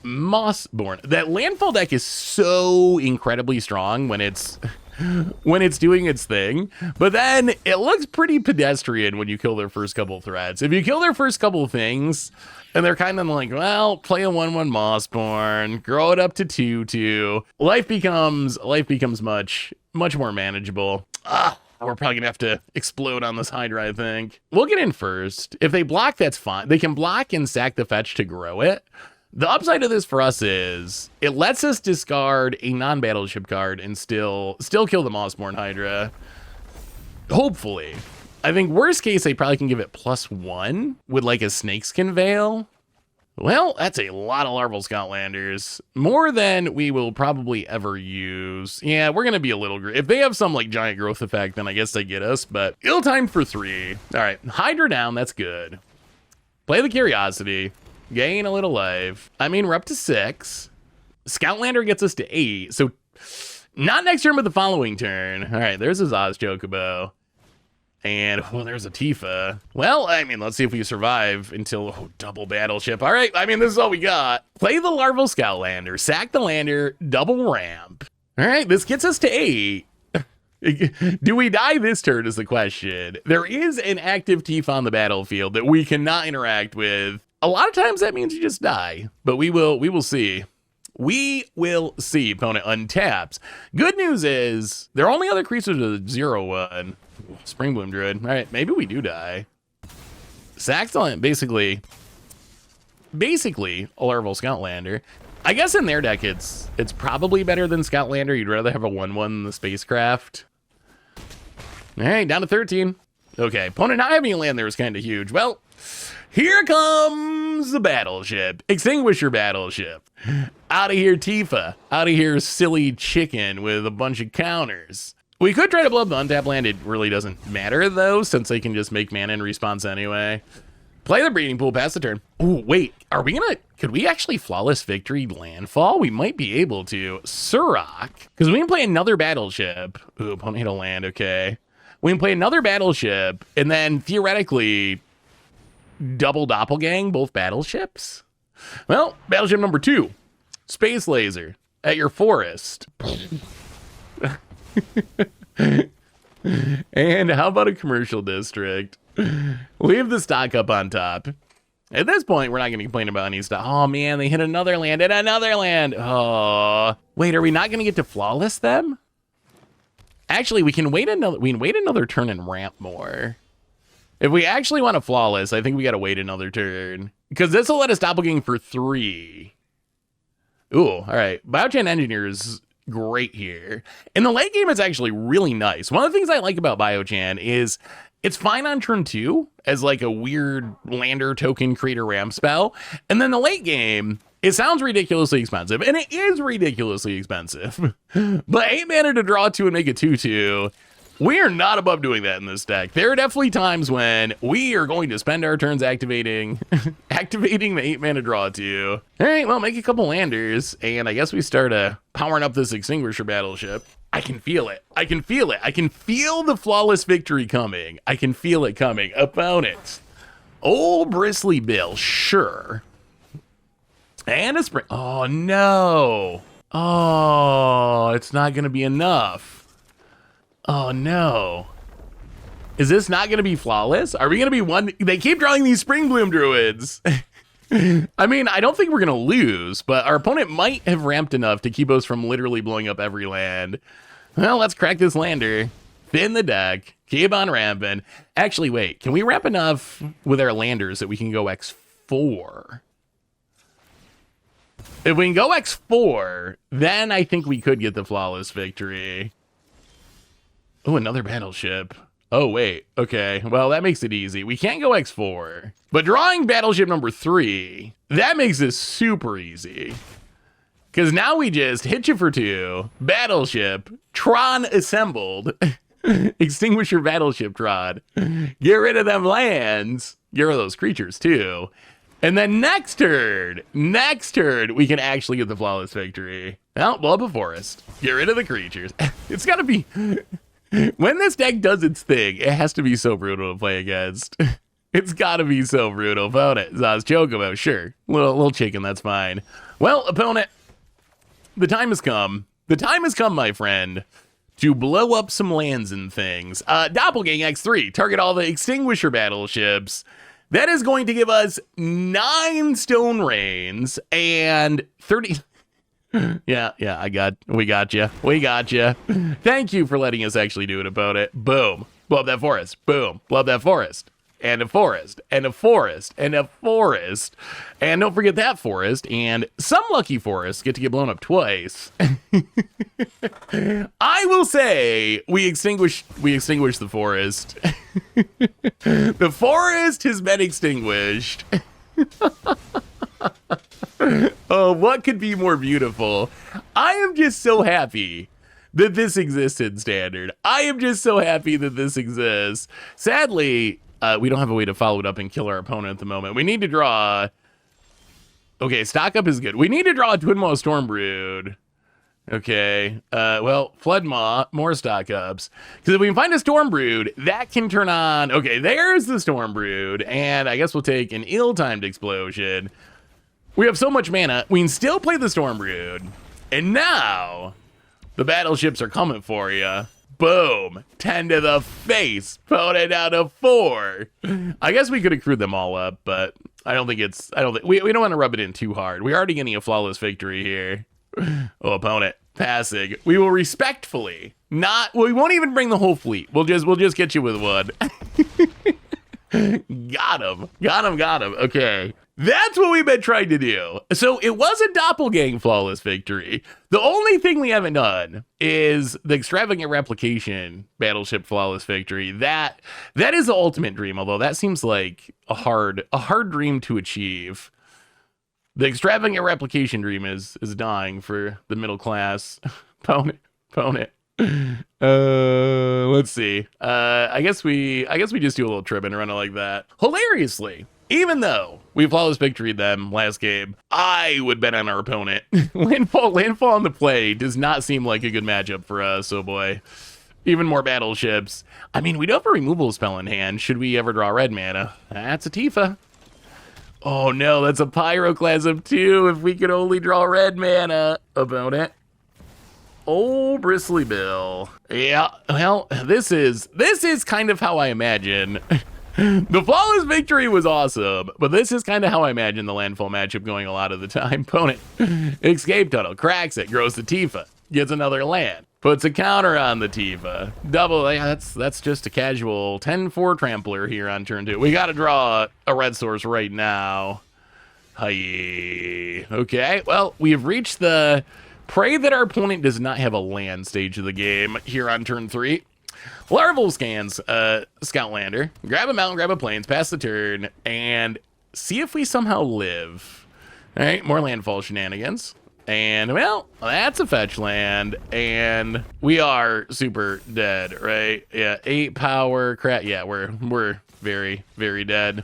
Mossborn. That landfall deck is so incredibly strong when it's doing its thing, but then it looks pretty pedestrian when you kill their first couple threats. If you kill their first couple things, and they're kind of like, well, play a 1/1 Mossborn, grow it up to 2/2. Life becomes much more manageable. We're probably gonna have to explode on this Hydra, I think. We'll get in first. If they block, that's fine. They can block and sack the fetch to grow it. The upside of this for us is it lets us discard a non-battleship card and still kill the Mossborn Hydra. Hopefully. I think worst case, they probably can give it +1 with like a Snakeskin Veil. Well, that's a lot of Larval Scoutlanders. More than we will probably ever use. Yeah, we're going to be a little... If they have some like giant growth effect, then I guess they get us, but ill-timed for 3. All right, Hydra down, that's good. Play the Curiosity. Gain a little life. I mean, we're up to 6. Scoutlander gets us to 8. So not next turn, but the following turn. All right, there's a Zaz Chocobo. And, well, there's a Tifa. Well, I mean, let's see if we survive until double battleship. All right, I mean, this is all we got. Play the Larval Scoutlander. Sack the lander. Double ramp. All right, this gets us to 8. Do we die this turn is the question. There is an active Tifa on the battlefield that we cannot interact with. A lot of times that means you just die, but we will see. We will see. Opponent untaps. Good news is their only other creatures are the 0/1. Springbloom Druid. All right, maybe we do die. Saxon, basically a Larval Scoutlander. I guess in their deck it's probably better than Scoutlander. You'd rather have a 1/1 than the spacecraft. All right, down to 13. Okay, opponent not having a land there is kind of huge. Well, here comes the battleship. Extinguisher Battleship. Out of here, Tifa. Out of here, silly chicken with a bunch of counters. We could try to blow up the untap land. It really doesn't matter, though, since they can just make mana in response anyway. Play the breeding pool, pass the turn. Oh, wait. Could we actually flawless victory landfall? We might be able to. Surrak. Because we can play another battleship. Ooh, opponent hit a land, okay. We can play another battleship, and then theoretically... double doppelgang both battleships. Well, battleship number 2, Space Laser at your forest. And how about a commercial district? Leave the stock up on top. At this point, we're not going to complain about any stuff. Oh man, they hit another land and another land. Oh, wait, are we not going to get to flawless them? Actually, we can wait another turn and ramp more. If we actually want a flawless, I think we got to wait another turn. Because this will let us doppelgang for 3. Ooh, all right. Biogen Engineer is great here. In the late game, it's actually really nice. One of the things I like about Biochan is it's fine on turn 2 as like a weird lander token creator ramp spell. And then the late game, it sounds ridiculously expensive. And it is ridiculously expensive. But 8 mana to draw 2 and make a 2/2. We are not above doing that in this deck. There are definitely times when we are going to spend our turns activating the 8 mana draw 2. All right, well, make a couple landers, and I guess we start powering up this Extinguisher Battleship. I can feel it. I can feel it. I can feel the flawless victory coming. I can feel it coming. Opponent. Old Bristly Bill, sure. And a spring. Oh, no. Oh, it's not going to be enough. Oh, no. Is this not going to be flawless? Are we going to be one? They keep drawing these Spring Bloom Druids. I mean, I don't think we're going to lose, but our opponent might have ramped enough to keep us from literally blowing up every land. Well, let's crack this lander. Spin the deck. Keep on ramping. Actually, wait. Can we ramp enough with our landers that we can go X4? If we can go X4, then I think we could get the flawless victory. Oh, another battleship. Oh, wait. Okay. Well, that makes it easy. We can't go X4. But drawing battleship number 3, that makes this super easy. Because now we just hit you for 2. Battleship. Tron assembled. Extinguisher Battleship Tron. Get rid of them lands. Get rid of those creatures, too. And then next turn, we can actually get the flawless victory. Well, blow up a forest. Get rid of the creatures. It's got to be... When this deck does its thing, it has to be so brutal to play against. It's got to be so brutal. Opponent, Zaz Chocobo, sure. Little chicken, that's fine. Well, opponent, the time has come. The time has come, my friend, to blow up some lands and things. Doppelgang X3, target all the Extinguisher Battleships. That is going to give us 9 Stone Rains and 30... Yeah, we got you. Thank you for letting us actually do it, opponent. Boom. Blow up that forest. Boom. Blow up that forest. And a forest. And a forest. And a forest. And don't forget that forest. And some lucky forests get to get blown up twice. I will say we extinguished the forest. The forest has been extinguished. Oh, what could be more beautiful? I am just so happy that this exists in Standard. I am just so happy that this exists. Sadly, we don't have a way to follow it up and kill our opponent at the moment. We need to draw... Okay, stock up is good. We need to draw a Twin Maw Stormbrood. Okay, well, Flood Maw, more stock ups. Because if we can find a Stormbrood, that can turn on... Okay, there's the Stormbrood. And I guess we'll take an ill-timed explosion. We have so much mana, we can still play the Stormbrood. And now, the battleships are coming for you. Boom. 10 to the face. Put it down to 4. I guess we could have crewed them all up, but we don't want to rub it in too hard. We're already getting a flawless victory here. Oh, opponent. Passing. We will respectfully we won't even bring the whole fleet. We'll just get you with one. Got him. Okay. That's what we've been trying to do. So it was a doppelgang flawless victory. The only thing we haven't done is the extravagant replication battleship flawless victory. That is the ultimate dream, although that seems like a hard dream to achieve. The extravagant replication dream is dying for the middle class opponent. Let's see. I guess we just do a little trip and run it like that. Hilariously, even though we flawless victoried them last game, I would bet on our opponent. Landfall on the play does not seem like a good matchup for us. Oh boy. Even more battleships. I mean, we do have a removal spell in hand. Should we ever draw red mana? That's a Tifa. Oh no, that's a Pyroclasm too. If we could only draw red mana, opponent. Oh, Bristly Bill. Yeah, well, this is kind of how I imagine. The flawless victory was awesome, but this is kind of how I imagine the landfall matchup going a lot of the time. Opponent, escape tunnel, cracks it, grows the Tifa, gets another land, puts a counter on the Tifa. Double, yeah, that's just a casual 10-4 trampler here on turn 2. We got to draw a red source right now. Hi. Okay, well, we have reached the... Pray that our opponent does not have a land stage of the game here on turn 3. Larval scans, Scoutlander. Grab a mountain, grab a plains, pass the turn, and see if we somehow live. All right, more landfall shenanigans. And, well, that's a fetch land, and we are super dead, right? Yeah, 8 power, crap. Yeah, we're very, very dead.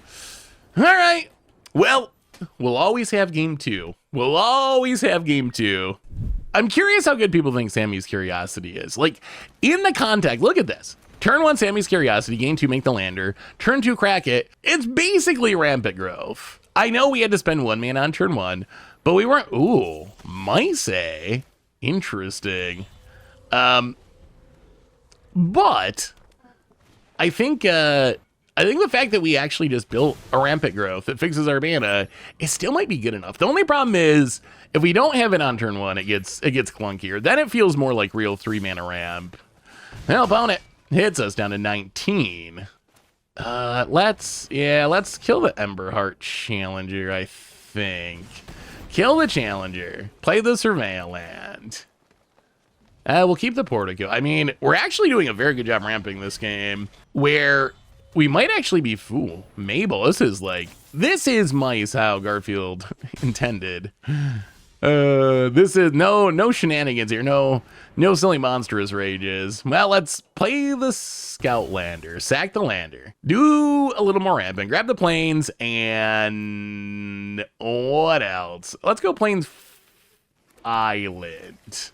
All right, well, we'll always have game 2. We'll always have game 2. I'm curious how good people think Sammy's Curiosity is. Like, in the context, look at this. Turn 1, Sammy's Curiosity. Game 2, make the lander. Turn 2, crack it. It's basically Rampant Growth. I know we had to spend 1 mana on turn 1, but we weren't... Ooh, Mice. Interesting. But I think the fact that we actually just built a rampant growth that fixes our mana, it still might be good enough. The only problem is if we don't have it on turn 1, it gets clunkier. Then it feels more like real 3-mana ramp. Well, opponent hits us down to 19. Let's kill the Emberheart Challenger, I think. Kill the Challenger. Play the Surveil Land. We'll keep the Portico. I mean, we're actually doing a very good job ramping this game, where we might actually be fool. Mabel, this is mice how Garfield intended. This is no shenanigans here. No silly monstrous rages. Well, let's play the Scout Lander. Sack the Lander. Do a little more ramping. Grab the plains and what else? Let's go Plains Island.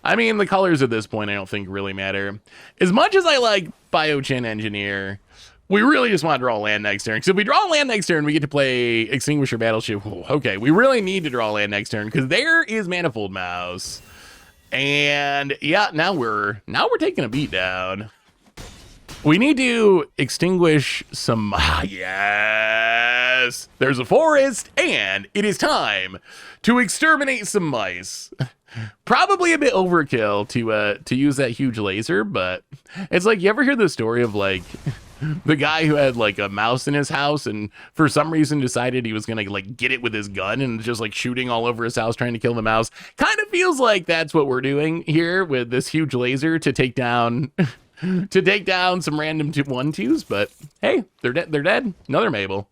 I mean, the colors at this point I don't think really matter. As much as I like Biochin Engineer, we really just want to draw land next turn. So if we draw land next turn, we get to play Extinguisher Battleship. Ooh, okay, we really need to draw land next turn because there is Manifold Mouse. And yeah, now we're taking a beat down. We need to extinguish some. Yes, there's a forest, and it is time to exterminate some mice. Probably a bit overkill to use that huge laser, but it's like, you ever hear the story of like the guy who had like a mouse in his house and for some reason decided he was gonna like get it with his gun and just like shooting all over his house trying to kill the mouse? Kind of feels like that's what we're doing here with this huge laser to take down some random 1/2s, but hey, they're dead. Another Mabel.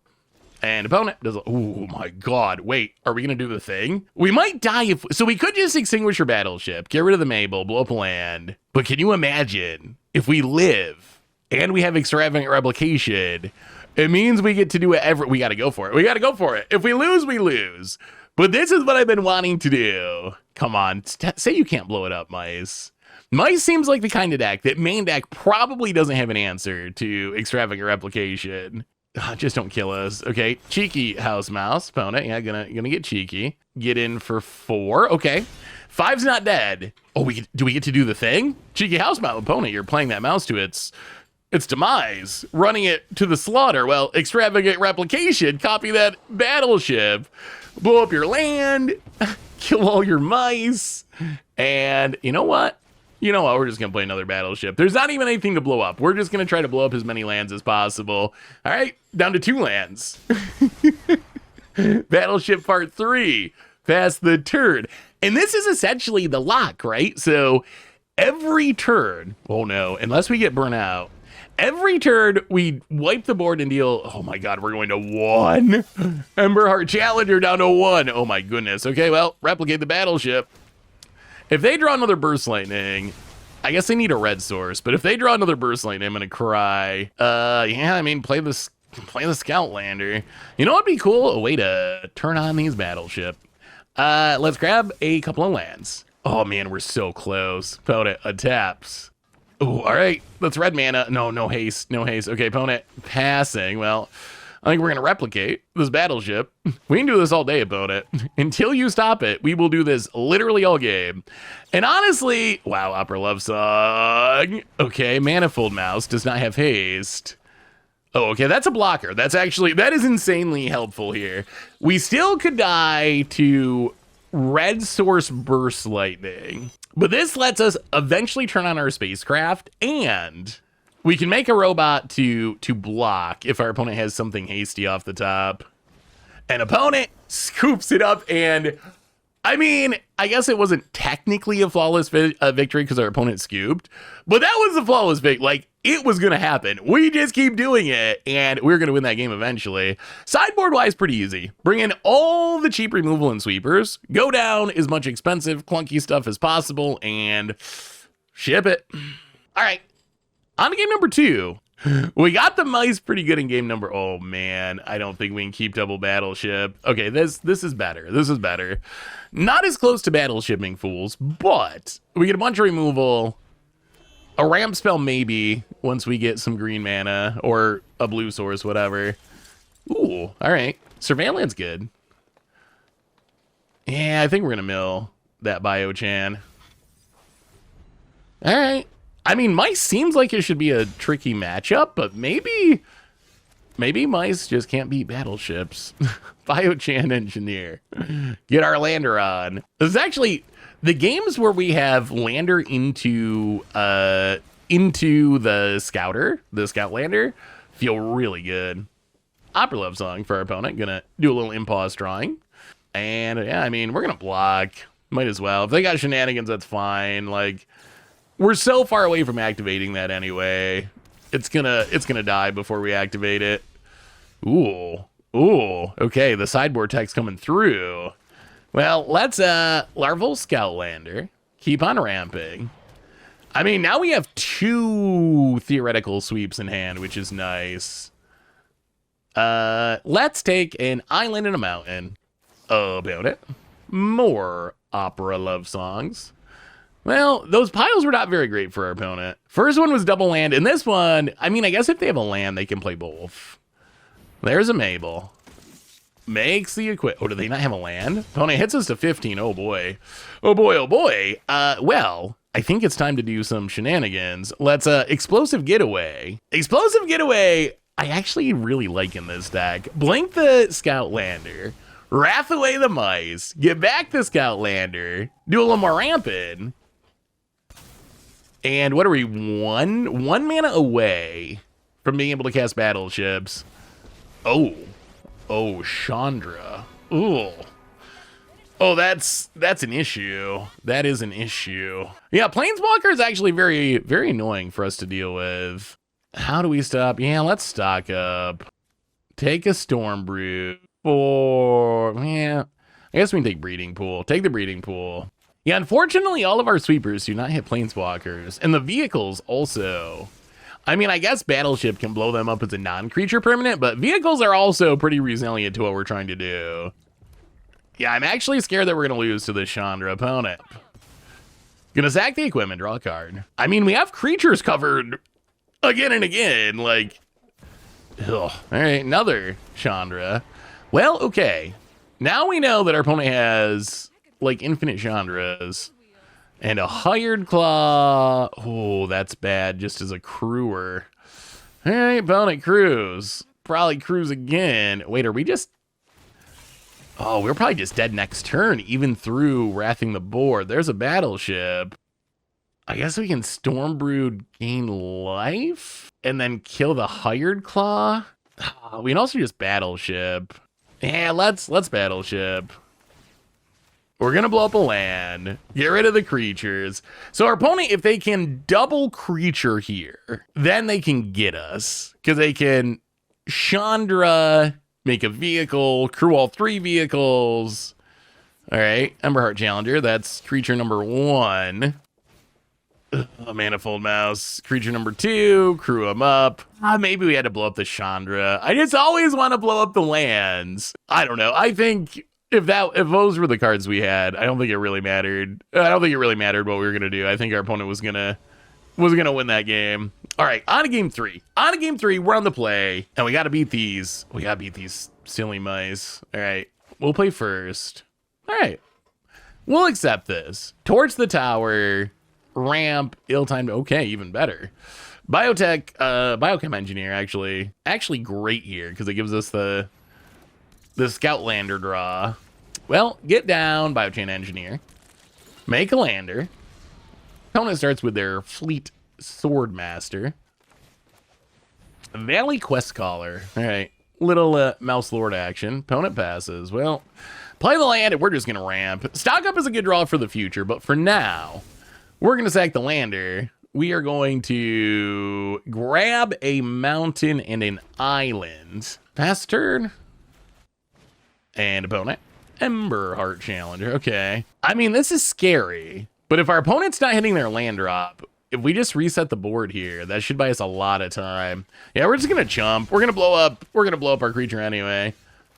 And opponent does. Oh my god! Wait, are we gonna do the thing? We might die if. So we could just Extinguisher Battleship, get rid of the Mabel, blow up a land. But can you imagine if we live and we have Extravagant Replication? It means we get to do it. We got to go for it. We got to go for it. If we lose, we lose. But this is what I've been wanting to do. Come on, say you can't blow it up, mice. Mice seems like the kind of deck that main deck probably doesn't have an answer to Extravagant Replication. Just don't kill us. Okay, cheeky house mouse opponent. Yeah, gonna get cheeky. Get in for 4. Okay, 5's not dead. Oh, do we get to do the thing? Cheeky house mouse opponent, you're playing that mouse to its demise, running it to the slaughter. Well, Extravagant Replication, copy that battleship, blow up your land, kill all your mice, and you know what? We're just going to play another battleship. There's not even anything to blow up. We're just going to try to blow up as many lands as possible. All right, down to 2 lands. Battleship Part 3. Pass the turn. And this is essentially the lock, right? So every turn, oh no, unless we get burnt out, every turn we wipe the board and deal, oh my god, we're going to 1. Emberheart Challenger down to 1. Oh my goodness. Okay, well, replicate the battleship. If they draw another Burst Lightning, I guess they need a red source, but if they draw another Burst Lightning, I'm gonna cry. Yeah, I mean, play the Scout Lander. You know what'd be cool? A way to turn on these battleship. Let's grab a couple of lands. Oh man, we're so close. Opponent taps. Oh, all right, let's red mana. No haste. Okay, opponent passing. Well, I think we're gonna replicate this battleship. We can do this all day, opponent. Until you stop it, we will do this literally all game. And honestly, wow, opera love song. Okay, Manifold Mouse does not have haste. Oh, okay, that's a blocker. That is insanely helpful here. We still could die to red source Burst Lightning, but this lets us eventually turn on our spacecraft, and we can make a robot to block if our opponent has something hasty off the top. An opponent scoops it up, and I mean, I guess it wasn't technically a flawless victory because our opponent scooped, but that was a flawless victory. Like, it was going to happen. We just keep doing it, and we're going to win that game eventually. Sideboard-wise, pretty easy. Bring in all the cheap removal and sweepers, go down as much expensive, clunky stuff as possible, and ship it. All right. On to game number 2. We got the mice pretty good in game number. Oh man, I don't think we can keep double battleship. Okay, this is better. This is better. Not as close to battleshipping fools, but we get a bunch of removal. A ramp spell maybe once we get some green mana or a blue source, whatever. Ooh, all right. Surveillance good. Yeah, I think we're gonna mill that Biochan. All right. I mean, mice seems like it should be a tricky matchup, but maybe mice just can't beat battleships. Biochan engineer. Get our lander on. This is actually the games where we have lander into the scouter, the scout lander, feel really good. Opera love song for our opponent. Gonna do a little impulse drawing. And yeah, I mean, we're gonna block. Might as well. If they got shenanigans, that's fine. Like, we're so far away from activating that anyway. It's gonna die before we activate it. Ooh. Okay, the sideboard text coming through. Well, let's larval scout lander. Keep on ramping. I mean, now we have 2 theoretical sweeps in hand, which is nice. Let's take an island and a mountain. About it. More opera love songs. Well, those piles were not very great for our opponent. First one was double land, and this one, I mean, I guess if they have a land, they can play both. There's a Mabel. Makes the oh, do they not have a land? Opponent hits us to 15. Oh boy. Well, I think it's time to do some shenanigans. Let's explosive getaway. Explosive getaway, I actually really like in this deck. Blink the scout lander. Wrath away the mice. Get back the scout lander. Do a little more ramping. And what are we? One mana away from being able to cast battleships. Oh, Chandra. Ooh. Oh, that's an issue. That is an issue. Yeah, Planeswalker is actually very, very annoying for us to deal with. How do we stop? Yeah, let's stock up. Take a Stormbrew. Yeah, I guess we can take Breeding Pool. Take the Breeding Pool. Yeah, unfortunately, all of our sweepers do not hit Planeswalkers. And the vehicles also. I mean, I guess Battleship can blow them up as a non-creature permanent, but vehicles are also pretty resilient to what we're trying to do. Yeah, I'm actually scared that we're going to lose to the Chandra opponent. Gonna sack the equipment, draw a card. I mean, we have creatures covered again and again, like... Ugh. All right, another Chandra. Well, okay. Now we know that our opponent has, like, infinite Chandras. And a hired claw. Oh, that's bad, just as a crewer. All right, opponent crews. Probably crews again. Wait, are we just... Oh, we're probably just dead next turn, even through wrathing the board. There's a battleship. I guess we can Stormbrew, gain life, and then kill the hired claw. We can also just battleship. Yeah, let's battleship. We're gonna blow up a land, get rid of the creatures. So our opponent, if they can double creature here, then they can get us. Because they can Chandra, make a vehicle, crew all 3 vehicles. All right, Emberheart Challenger, that's creature number 1. A Manifold Mouse, creature number 2, crew them up. Maybe we had to blow up the Chandra. I just always want to blow up the lands. I don't know. I think if those were the cards we had, I don't think it really mattered. I don't think it really mattered what we were gonna do. I think our opponent was gonna win that game. All right, on to game 3. On to game 3, we're on the play, and we gotta beat these. We gotta beat these silly mice. All right, we'll play first. All right, we'll accept this. Towards the tower. Ramp, ill-timed, okay, even better. Biochem engineer, actually great here, because it gives us the scout lander draw. Well, get down, Biochem engineer. Make a lander. Opponent starts with their fleet swordmaster. Valley quest caller. All right, little mouse lord action. Opponent passes. Well, play the land, and we're just gonna ramp. Stock up is a good draw for the future, but for now, we're going to sack the lander. We are going to grab a mountain and an island. Pass turn. And opponent. Emberheart Challenger. Okay. I mean, this is scary. But if our opponent's not hitting their land drop, if we just reset the board here, that should buy us a lot of time. Yeah, we're just going to jump. We're going to blow up. We're going to blow up our creature anyway.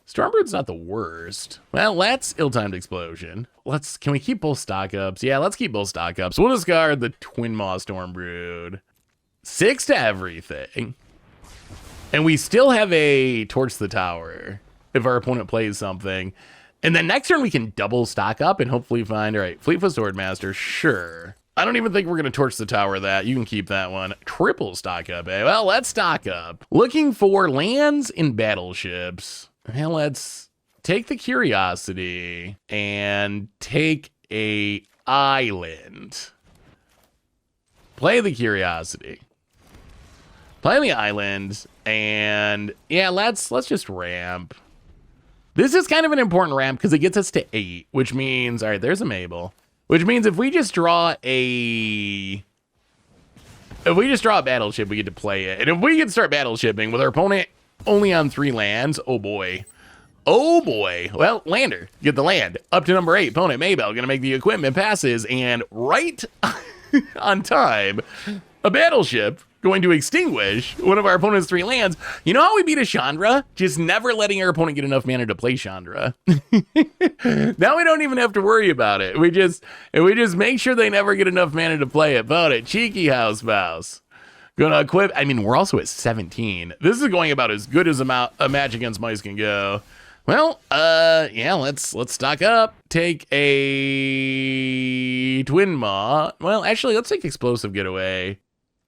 Stormbrood's not the worst. Well, let's ill-timed explosion. Can we keep both stock ups? Yeah, let's keep both stock ups. We'll discard the Twin Maw Stormbrood. 6 to everything. And we still have a Torch the Tower if our opponent plays something. And then next turn we can double stock up and hopefully find, all right, Fleetfoot Swordmaster, sure. I don't even think we're going to torch the tower of that. You can keep that one. Triple stock up, eh? Well, let's stock up. Looking for lands and battleships. Well, let's take the Curiosity and take a island. Play the Curiosity. Play the island, and yeah, let's just ramp. This is kind of an important ramp because it gets us to 8, which means, all right, there's a Mabel. Which means if we just draw a battleship, we get to play it. And if we can start battleshipping with our opponent only on 3 lands, oh boy. Oh boy. Well, lander. Get the land. Up to number 8. Opponent Mabel gonna make the equipment passes, and right on time, a battleship going to extinguish one of our opponent's 3 lands. You know how we beat a Chandra? Just never letting our opponent get enough mana to play Chandra. Now we don't even have to worry about it. We just make sure they never get enough mana to play it. Vote it. Cheeky house mouse. Gonna equip. I mean, we're also at 17. This is going about as good as a match against mice can go. Well, yeah, let's stock up. Take a Twin Maw. Well, actually, let's take Explosive Getaway.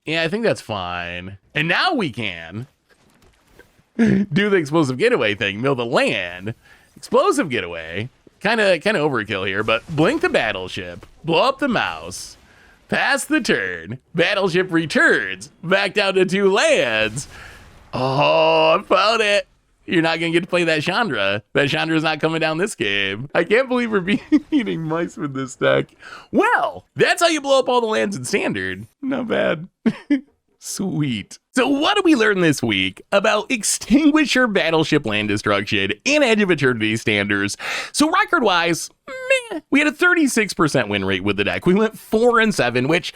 Yeah, I think that's fine. And now we can do the Explosive Getaway thing. Mill the land. Explosive Getaway. Kind of overkill here, but blink the battleship. Blow up the mouse. Pass the turn. Battleship returns. Back down to 2 lands. Oh, I found it. You're not going to get to play that Chandra. That Chandra's not coming down this game. I can't believe we're beating mice with this deck. Well, that's how you blow up all the lands in Standard. Not bad. Sweet. So what did we learn this week about Extinguisher Battleship land destruction in Edge of Eternities standards? So record-wise, we had a 36% win rate with the deck. We went 4-7, which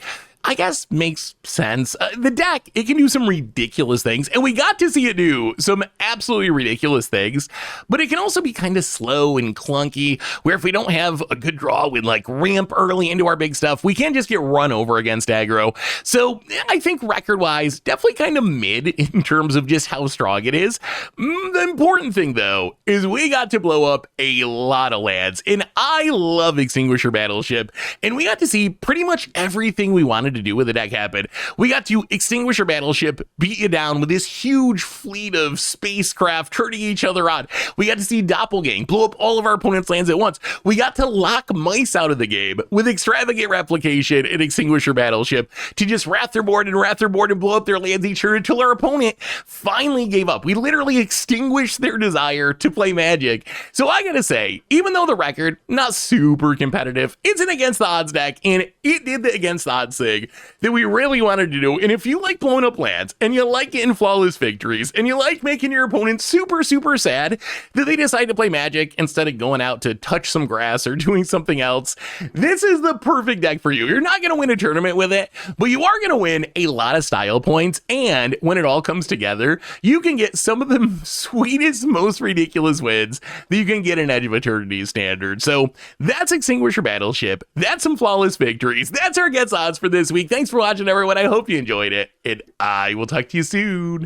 I guess makes sense. The deck, it can do some ridiculous things, and we got to see it do some absolutely ridiculous things, but it can also be kind of slow and clunky, where if we don't have a good draw with like ramp early into our big stuff, we can just get run over against aggro. So I think record-wise, definitely kind of mid in terms of just how strong it is. The important thing, though, is we got to blow up a lot of lands, and I love Extinguisher Battleship, and we got to see pretty much everything we wanted to do with the deck happen. We got to Extinguisher Battleship beat you down with this huge fleet of spacecraft turning each other on. We got to see Doppelgang blow up all of our opponent's lands at once. We got to lock mice out of the game with Extravagant Replication and Extinguisher Battleship to just wrath their board and blow up their lands each turn until our opponent finally gave up. We literally extinguished their desire to play Magic. So I gotta say, even though the record, not super competitive, it's an against the odds deck, and it did the against the odds thing that we really wanted to do. And if you like blowing up lands, and you like getting flawless victories, and you like making your opponent super, super sad that they decide to play Magic instead of going out to touch some grass or doing something else, this is the perfect deck for you. You're not going to win a tournament with it, but you are going to win a lot of style points, and when it all comes together, you can get some of the sweetest, most ridiculous wins that you can get in Edge of Eternities standard. So that's Extinguisher Battleship. That's some flawless victories. That's our Gets Odds for this week. Thanks for watching, everyone. I hope you enjoyed it, and I will talk to you soon.